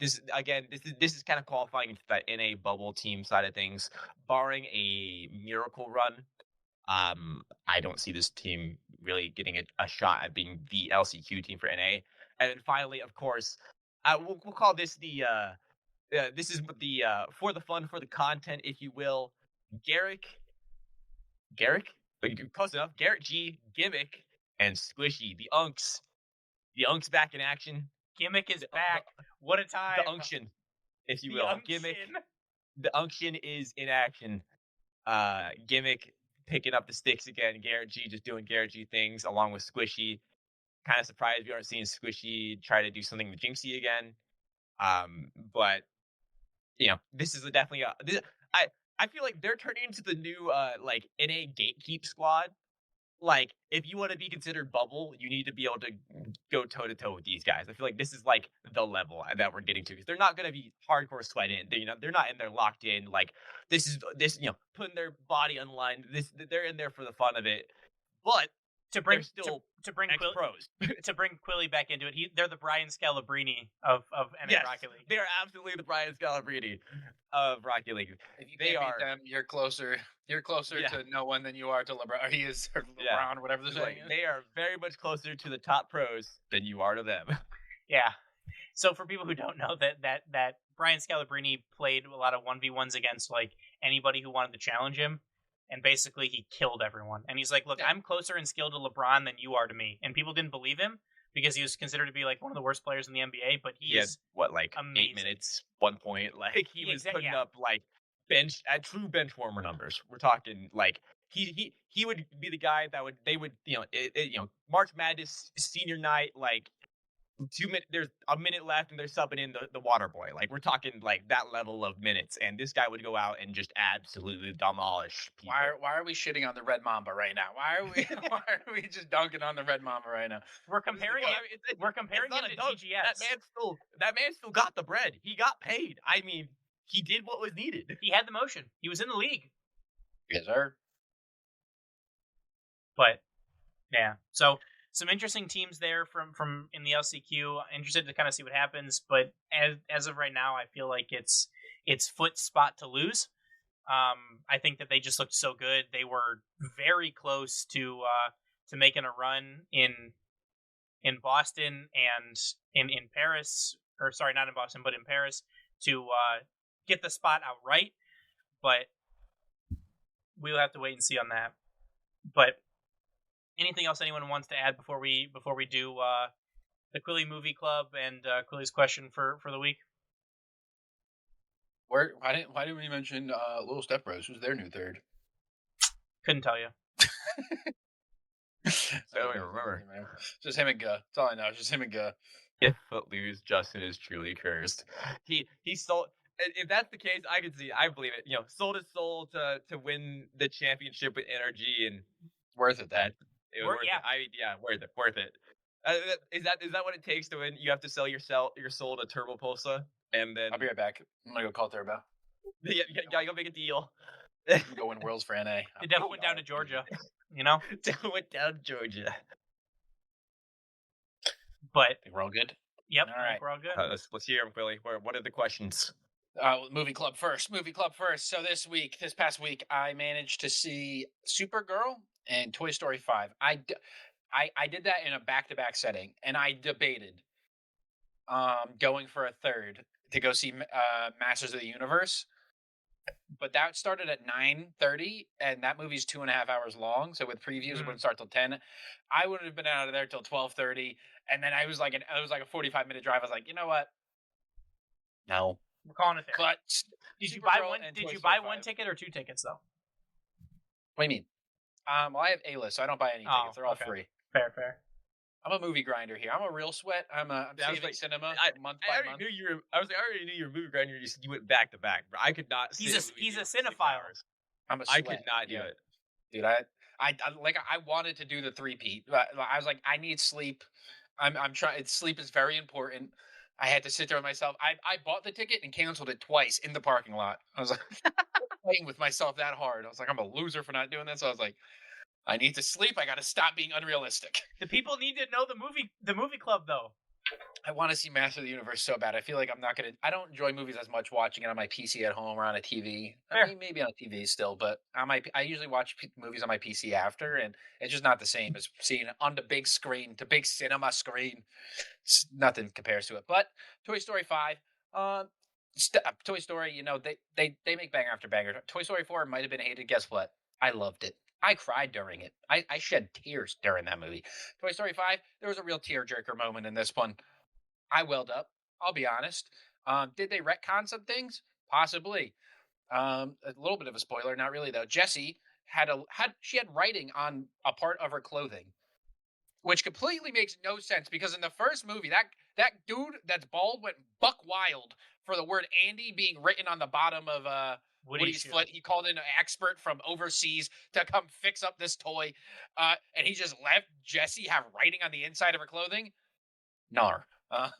this is kind of qualifying into that NA bubble team side of things. Barring a miracle run, I don't see this team really getting a shot at being the LCQ team for NA. And then finally, of course, we'll call this the this is the for the fun, for the content, if you will. Garrick, close enough. Garrett G, Gimmick, and Squishy. The Unks back in action. Gimmick is back. What a time. The unction, if you will. Gimmick. The unction is in action. Gimmick picking up the sticks again. Garrett G just doing Garrett G things along with Squishy. Kind of surprised we aren't seeing Squishy try to do something with Jinxie again. But this is definitely I feel like they're turning into the new like NA gatekeep squad. Like, if you want to be considered bubble, you need to be able to go toe to toe with these guys. I feel like this is like the level that we're getting to, because they're not going to be hardcore sweating. They're not in there locked in. Like, this is putting their body on the line. They're in there for the fun of it. But to bring pros to bring Quilly back into it, they're the Brian Scalabrine of NA Rocket League. They are absolutely the Brian Scalabrine of Rocket League. If you can't beat them, you're closer. You're closer to no one than you are to LeBron. He is LeBron, whatever they're saying. They are very much closer to the top pros than you are to them. Yeah. So for people who don't know, that Brian Scalabrine played a lot of 1v1s against like anybody who wanted to challenge him. And basically, he killed everyone. And he's like, look, I'm closer in skill to LeBron than you are to me. And people didn't believe him because he was considered to be like one of the worst players in the NBA. But he is amazing. 8 minutes, 1 point. Like, he was putting up like true bench warmer numbers. We're talking like he would be the guy that they would March Madness senior night, like 2 minutes, there's a minute left and they're subbing in the water boy. Like, we're talking like that level of minutes, and this guy would go out and just absolutely demolish people. Why are we shitting on the Red Mamba right now? Why are we just dunking on the Red Mamba right now? We're comparing him to GGS. That man still got the bread. He got paid. I mean, he did what was needed. He had the motion. He was in the league. Yes, sir. But yeah, so some interesting teams there from in the LCQ. Interested to kind of see what happens, but as of right now, I feel like it's Foot's spot to lose. I think that they just looked so good. They were very close to making a run in Boston and in Paris, or sorry, not in Boston, but in Paris, to get the spot outright. But we'll have to wait and see on that. But anything else anyone wants to add before we do the Quilly Movie Club and Quilly's question for the week? Why didn't we mention Little Step Bros? Who's their new third? Couldn't tell you. I don't even remember. Just him and Guh. That's all I know. Just him and Guh. If Footloose, Justin is truly cursed. He sold. If that's the case, I believe it. Sold his soul to win the championship with energy, and worth it. Worth it. Is that what it takes to win? You have to sell your soul to Turbo Pulsa, and then I'll be right back. I'm gonna go call Turbo. Yeah, go make a deal. Go win Worlds for NA. The devil went down to Georgia. Devil went down to Georgia. But think we're all good. Yep, all right. We're all good. Let's hear them, Quilly. What are the questions? Movie club first. So this past week, I managed to see Supergirl and Toy Story 5. I did that in a back-to-back setting, and I debated going for a third to go see Masters of the Universe, but that started at 9:30, and that movie's 2.5 hours long. So with previews, it wouldn't start till 10. I wouldn't have been out of there till 12:30, and then it was like a 45-minute drive. I was like, you know what? No. We're calling it there. But did you buy Supergirl one? and Did Toy you Story buy one 5. ticket or 2 tickets though? What do you mean? Well, I have A-list, so I don't buy any tickets. They're all okay. free. Fair. I'm a movie grinder here. I'm a real sweat. I'm saving cinema month by month. Knew you were. I already knew you were a movie grinder. You went back to back, bro. I could not. He's a cinephile. I'm a I sweat. could not do it, dude. I wanted to do the three-peat. I was like, I need sleep. I'm trying. Sleep is very important. I had to sit there with myself. I bought the ticket and canceled it twice in the parking lot. I was like, playing with myself that hard. I was like, I'm a loser for not doing this. I was like, I need to sleep. I got to stop being unrealistic. The people need to know the movie club though. I want to see Master of the Universe so bad. I feel like I don't enjoy movies as much watching it on my PC at home or on a TV. Fair. I mean, maybe on a TV still, but I usually watch movies on my PC after, and it's just not the same as seeing it on the big screen, the big cinema screen. Nothing compares to it. But Toy Story 5, Toy Story, they make banger after banger. Toy Story 4 might have been hated. Guess what? I loved it. I cried during it. I shed tears during that movie. Toy Story 5, there was a real tearjerker moment in this one. I welled up. I'll be honest. Did they retcon some things? Possibly. A little bit of a spoiler, not really though. Jessie had writing on a part of her clothing, which completely makes no sense because in the first movie, that dude that's bald went buck wild for the word Andy being written on the bottom of Woody's foot. He called in an expert from overseas to come fix up this toy, and he just let Jessie have writing on the inside of her clothing. Nar. That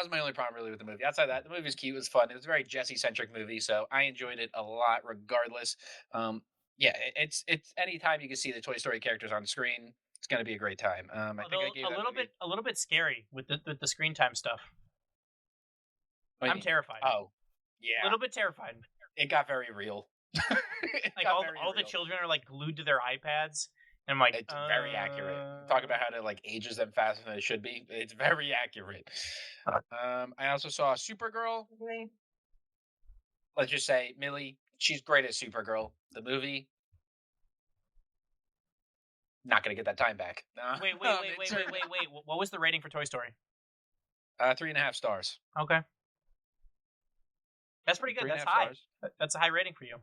was my only problem really with the movie. Outside that, the movie was cute. It was fun. It was a very Jessie-centric movie, so I enjoyed it a lot regardless. Yeah, it's anytime you can see the Toy Story characters on screen, it's going to be a great time. I think I gave a little bit scary with the screen time stuff. I'm terrified. Oh, yeah. A little bit terrified. It got very real. Like all the children are like glued to their iPads. And I'm like, it's very accurate. Talk about how it ages them faster than it should be. It's very accurate. I also saw Supergirl. Let's just say Millie, she's great at Supergirl. The movie, not gonna get that time back. Wait. What was the rating for Toy Story? 3.5 stars. Okay, that's pretty good. That's high. That's a high rating for you.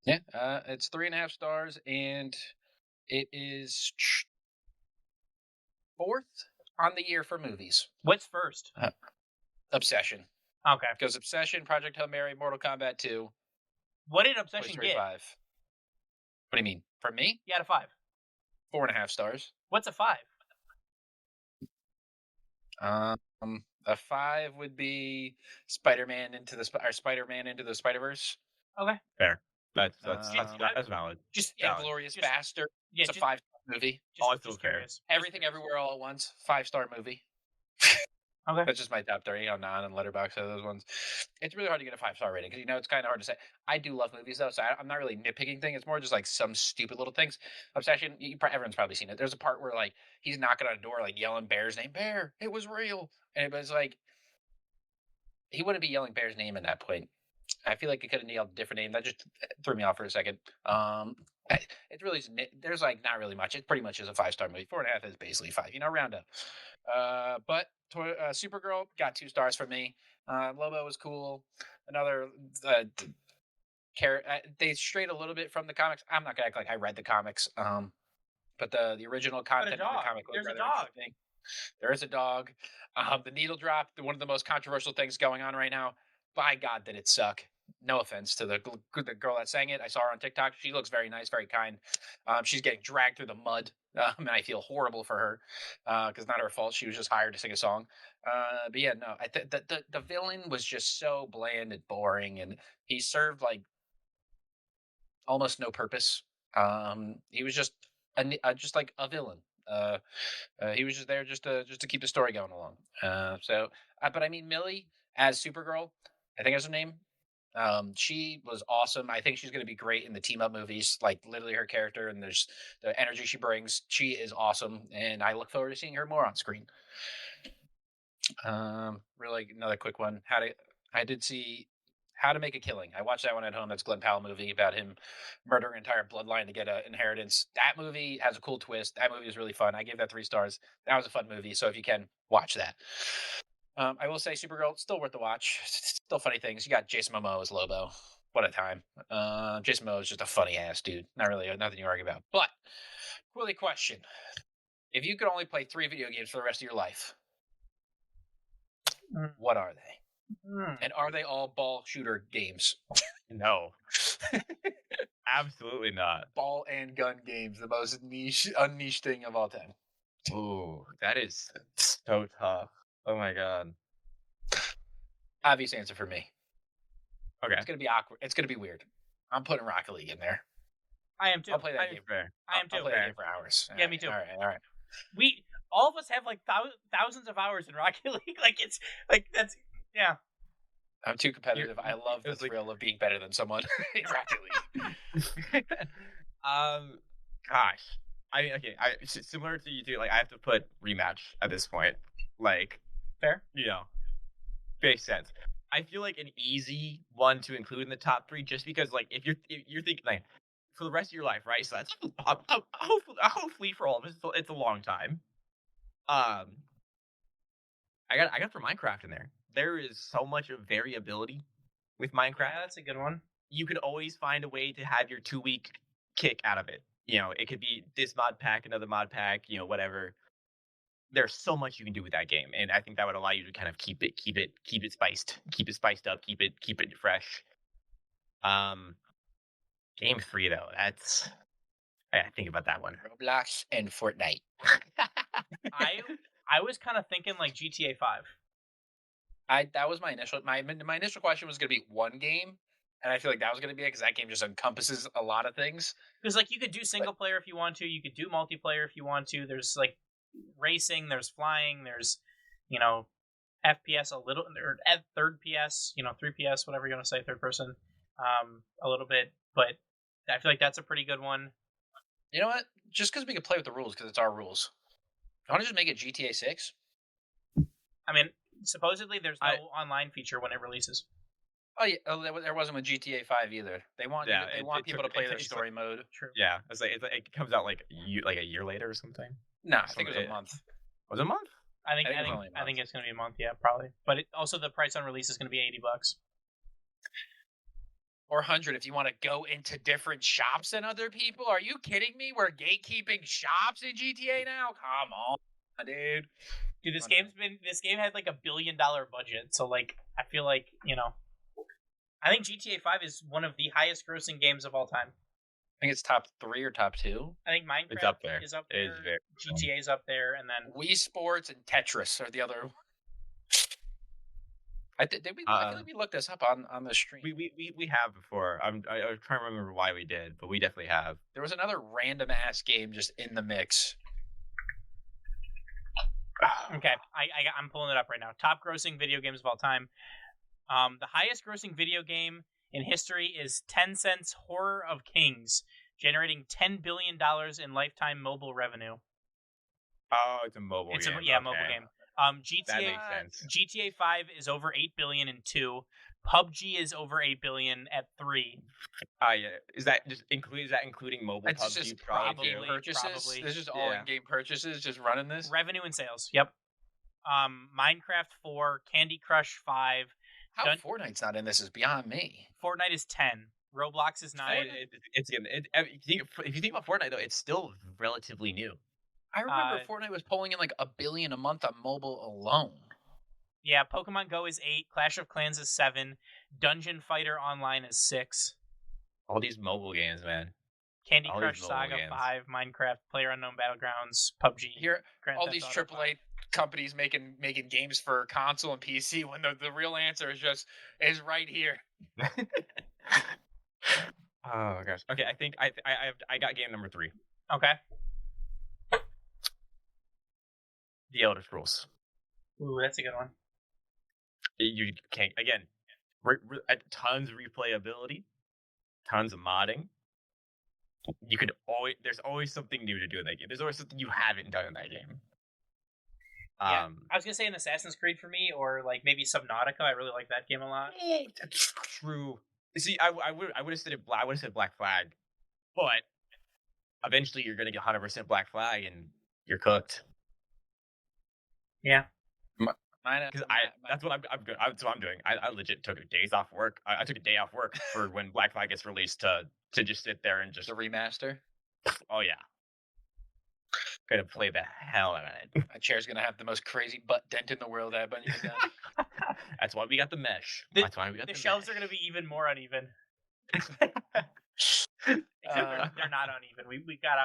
Yeah, it's 3.5 stars, and it is 4th on the year for movies. What's first? Obsession. Okay. Because Obsession, Project Hail Mary, Mortal Kombat 2. What did Obsession get? 5. What do you mean? For me? Yeah, out of 5. 4.5 stars. What's a 5? A 5 would be Spider-Man into the Spider-Verse. Okay. Fair. That's valid. Just Inglourious Bastard. Yeah, it's a 5-star movie. I feel fair. Everything Everywhere All at Once. 5-star movie. Okay. That's just my top 30 on Non and Letterboxd of those ones. It's really hard to get a 5-star rating because it's kind of hard to say. I do love movies though, so I'm not really nitpicking things. It's more just like some stupid little things. Obsession. Everyone's probably seen it. There's a part where he's knocking on a door, yelling Bear's name. Bear. It was real. And it was he wouldn't be yelling Bear's name at that point. I feel like it could have nailed a different name. That just threw me off for a second. It's really there's not really much. It pretty much is a 5-star movie. 4.5 is basically 5. Round up. But Supergirl got 2 stars from me. Lobo was cool. Another they strayed a little bit from the comics. I'm not gonna act like I read the comics. But the original content of the comic. There's a dog. There is a dog. The needle drop. One of the most controversial things going on right now. By God, did it suck. No offense to the girl that sang it. I saw her on TikTok. She looks very nice, very kind. She's getting dragged through the mud, and I feel horrible for her because not her fault. She was just hired to sing a song. But yeah, no. The villain was just so bland and boring, and he served almost no purpose. He was just a villain. He was just there just to keep the story going along. But I mean, Millie as Supergirl, I think that's her name. She was awesome. I think she's going to be great in the team up movies. Like literally her character and there's the energy she brings. She is awesome, and I look forward to seeing her more on screen. Really another quick one. I did see How to Make a Killing. I watched that one at home. That's Glenn Powell movie about him murdering an entire bloodline to get an inheritance. That movie has a cool twist. That movie is really fun. I gave that 3 stars. That was a fun movie. So if you can, watch that. I will say Supergirl, still worth the watch. Still funny things. You got Jason Momoa as Lobo. What a time. Jason Momoa is just a funny ass dude. Not really nothing you argue about. But, really question. If you could only play 3 video games for the rest of your life, what are they? And are they all ball shooter games? No. Absolutely not. Ball and gun games, the most unniche thing of all time. Ooh, that is so tough. Oh my god. Obvious answer for me. Okay. It's gonna be awkward. It's gonna be weird. I'm putting Rocket League in there. I am too. I'll play that game. Fair. I am too. I'll play that game for hours. Yeah, me too. All right. All of us have like thousands of hours in Rocket League. Like it's like that's yeah. I'm too competitive. I love the thrill of being better than someone in Rocket League. Gosh. I mean, okay. Similar to you two, like I have to put rematch at this point. Like, fair. You know, makes sense. I feel like an easy one to include in the top 3, just because, like, if you're thinking like for the rest of your life, right? So that's hopefully for all of us, it's a long time. I got for Minecraft in there. There is so much of variability with Minecraft. Yeah, that's a good one. You can always find a way to have your 2-week kick out of it. You know, it could be this mod pack, another mod pack, you know, whatever. There's so much you can do with that game, and I think that would allow you to kind of keep it spiced up, keep it fresh. Game 3 though, that's I gotta think about that one. Roblox and Fortnite. I was kind of thinking like GTA 5. That was my initial question was gonna be one game, and I feel like that was gonna be it because that game just encompasses a lot of things. Because like you could do single player if you want to, you could do multiplayer if you want to. There's like racing, there's flying, there's FPS a little, or third PS, 3PS, whatever you want to say, third person, a little bit. But I feel like that's a pretty good one. You know what? Just because we can play with the rules, because it's our rules. I want to just make it GTA 6. I mean, supposedly there's no online feature when it releases. Oh yeah, there wasn't with GTA 5 either. They want people to play their story mode. True. Yeah, it's like it comes out like a year later or something. No, I think it was a month. Was it a month? I think it's going to be a month. Yeah, probably. But also the price on release is going to be $80. Or 100 if you want to go into different shops than other people. Are you kidding me? We're gatekeeping shops in GTA now? Come on, dude. Dude, this game had like $1 billion budget, so like I feel like, I think GTA 5 is one of the highest grossing games of all time. I think it's top 3 or top 2. I think Minecraft is up there. GTA is up there, and then Wii Sports and Tetris are the other. I feel like we looked this up on the stream. We have before. I was trying to remember why we did, but we definitely have. There was another random ass game just in the mix. Okay, I'm pulling it up right now. Top grossing video games of all time. The highest grossing video game in history is Tencent's Horror of Kings, generating $10 billion in lifetime mobile revenue. Oh, it's a mobile game. Mobile game. That makes sense. GTA 5 is over $8 billion in 2. PUBG is over $8 billion at 3. Yeah. Is that including mobile it's PUBG? Just probably purchases. Probably. This is just all in-game purchases. Just running this revenue and sales. Yep. Minecraft 4, Candy Crush 5. How Fortnite's not in this is beyond me. Fortnite is 10. Roblox is 9. If you think about Fortnite though, it's still relatively new. I remember Fortnite was pulling in like $1 billion a month on mobile alone. Yeah, Pokemon Go is 8, Clash of Clans is 7, Dungeon Fighter Online is 6. All these mobile games, man. Candy Crush Saga 5, Minecraft, PlayerUnknown Battlegrounds, PUBG. Here, all these AAA companies making games for console and PC when the real answer is right here. Oh gosh. Okay, I think I got game number 3. Okay. The Elder Scrolls. Ooh, that's a good one. You can't again. tons of replayability, tons of modding. There's always something new to do in that game. There's always something you haven't done in that game. Yeah, I was gonna say an Assassin's Creed for me, or like maybe Subnautica. I really like that game a lot. True. See, I would have said Black Flag, but eventually you're gonna get 100% Black Flag and you're cooked. Yeah. Because that's what I'm good. That's what I'm doing. I legit took days off work. I took a day off work for when Black Flag gets released to just sit there and just The remaster. Oh yeah, gonna play the hell out of it. My chair's gonna have the most crazy butt dent in the world. That bunny gun. That's why we got the mesh. That's why we got the shelves mesh. are gonna be even more uneven. Except they're not uneven. We got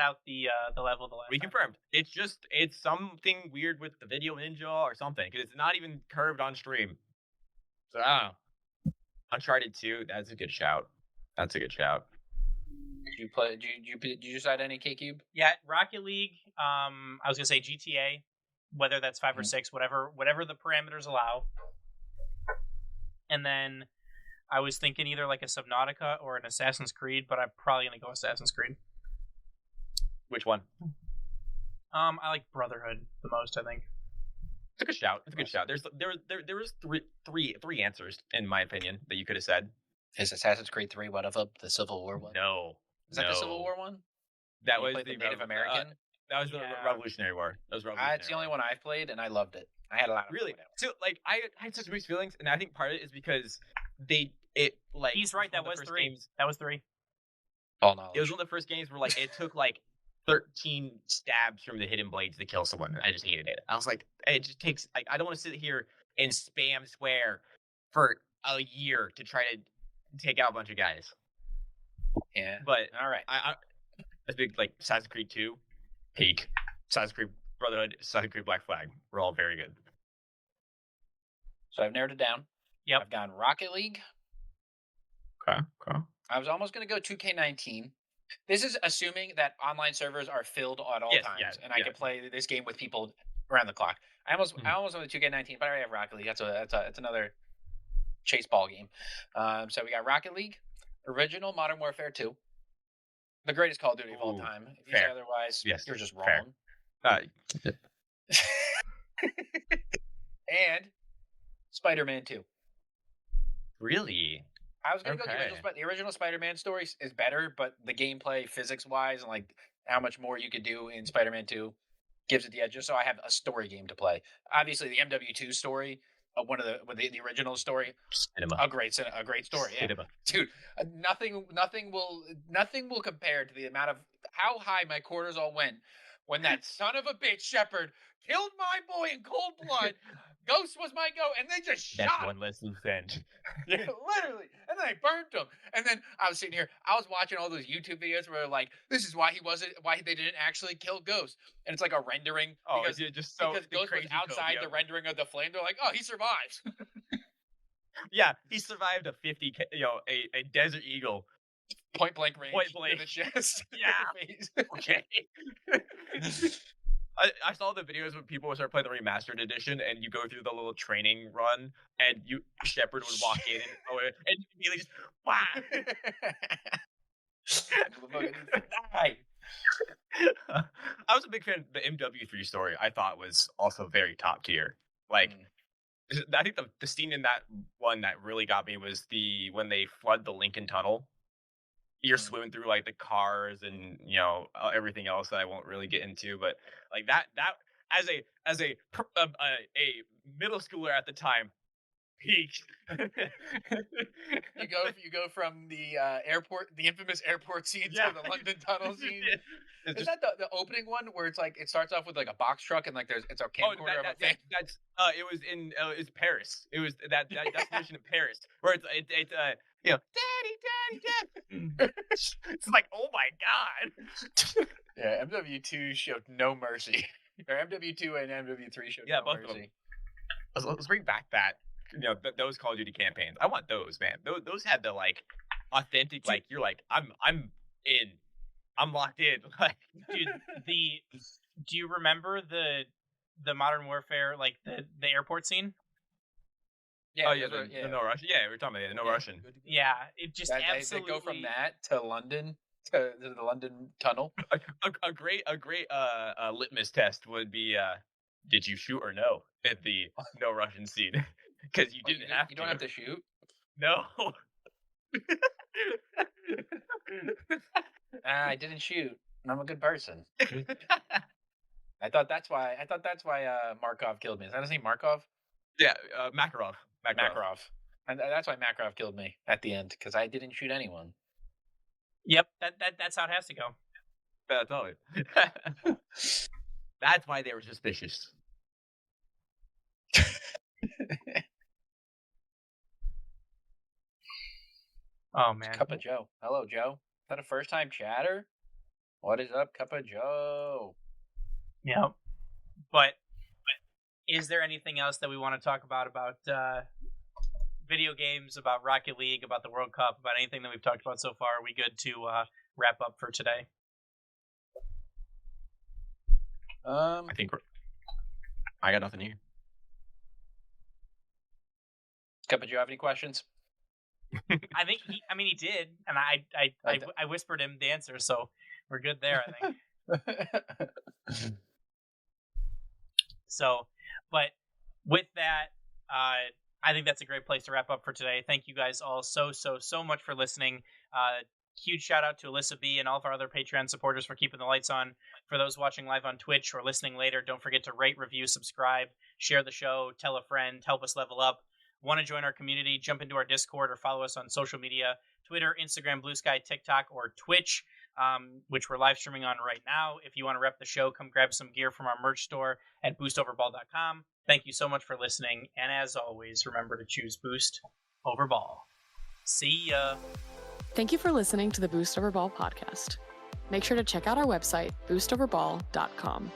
out the level the last We time. confirmed. It's something weird with the Video Ninja or something because it's not even curved on stream. So I don't know. Uncharted 2. That's a good shout. Did you play? Did you decide any K-Cube? Yeah, Rocket League. I was gonna say GTA, whether that's 5 or 6, whatever the parameters allow. And then I was thinking either like a Subnautica or an Assassin's Creed, but I'm probably gonna go Assassin's Creed. Which one? I like Brotherhood the most, I think. It's a good shout. There was three answers in my opinion that you could have said. Is Assassin's Creed 3 one of them? The Civil War one? No. Is that the Civil War one? That You was played the Native American. that was the Revolutionary War. It's the only one I've played, and I loved it. I had a lot of really. fun. So like I had such mixed feelings, and I think part of it is because he's right. That was 3. That was 3. All knowledge. It was one of the first games where it took 13 stabs from the hidden blades to kill someone. I just hated it. I was like, it just takes. I don't want to sit here and spam swear for a year to try to take out a bunch of guys. Yeah. But all right. I that's big Assassin's Creed 2, peak. Assassin's Creed Brotherhood, Assassin's Creed Black Flag. We're all very good. So I've narrowed it down. Yep. I've gone Rocket League. Okay. I was almost going to go 2K19. This is assuming that online servers are filled at all times, and I can play this game with people around the clock. I almost went to 2K19, but I already have Rocket League. That's another chase ball game. So we got Rocket League, original Modern Warfare 2, the greatest Call of Duty of all time. If you say otherwise, you're just wrong. And Spider-Man 2. Really? I was going to go the original Spider-Man story is better, but the gameplay, physics-wise, and how much more you could do in Spider-Man 2 gives it the edge. Just so I have a story game to play. Obviously, the MW2 story, the original story, a great story. Yeah. Dude, nothing will compare to the amount of how high my cortisol went when that son of a bitch Shepard killed my boy in cold blood. Ghost was my go, and they just shot. That's one less loose end. Yeah, literally. And then I burnt him. And then I was sitting here, I was watching all those YouTube videos where they're like, this is why they didn't actually kill Ghost. And it's like a rendering. Oh, because Ghost was outside the rendering of the flame. They're like, oh, he survives. Yeah, he survived a a Desert Eagle. Point blank range. In the chest. Yeah. Okay. I saw the videos when people would start playing the remastered edition, and you go through the little training run, and Shepard would walk in and immediately just die. I was a big fan of the MW3 story. I thought was also very top tier. I think the scene in that one that really got me was when they flood the Lincoln Tunnel. You're swimming through the cars and everything else that I won't really get into, but that as a middle schooler at the time, peak. you go from the airport, the infamous airport scene to the London tunnel scene. Is that the opening one where it's it starts off with a box truck and it's a camcorder of a thing? That's it was in it's Paris. It was that destination in Paris where it's Daddy. It's oh my god. Yeah, MW2 showed no mercy. Or MW2 and MW3 showed no both mercy. Of them. Let's bring back that those Call of Duty campaigns. I want those, man. Those had the authentic you're I'm in. I'm locked in. Dude, do you remember the Modern Warfare the airport scene? Yeah, Oh yeah, those the No Russian. Yeah, we were talking about No Russian. Good to go. Yeah, it just They absolutely go from that to London to the London Tunnel. A great litmus test would be did you shoot or no at the No Russian scene? Because you didn't have You don't have to shoot. No. I didn't shoot. I'm a good person. I thought that's why Markov killed me. Is that his name, Markov? Yeah, Makarov. Makarov. And that's why Makarov killed me at the end, because I didn't shoot anyone. Yep, that's how it has to go. That's all. That's why they were suspicious. Oh man, Cup of Joe. Hello, Joe. Is that a first-time chatter? What is up, Cup of Joe? Yep. But is there anything else that we want to talk about video games, about Rocket League, about the World Cup, about anything that we've talked about so far? Are we good to wrap up for today? I think I got nothing here. Cup of Joe, have any questions? I think he did, and I whispered him the answer, so we're good there, I think. So, but with that, I think that's a great place to wrap up for today. Thank you guys all so much for listening. Huge shout out to Alyssa B and all of our other Patreon supporters for keeping the lights on. For those watching live on Twitch or listening later, don't forget to rate, review, subscribe, share the show, tell a friend, help us level up. Want to join our community? Jump into our Discord or follow us on social media, Twitter, Instagram, Blue Sky, TikTok, or Twitch, which we're live streaming on right now. If you want to rep the show, come grab some gear from our merch store at boostoverball.com. Thank you so much for listening, and as always, remember to choose Boost over Ball. See ya! Thank you for listening to the Boost Over Ball podcast. Make sure to check out our website, boostoverball.com.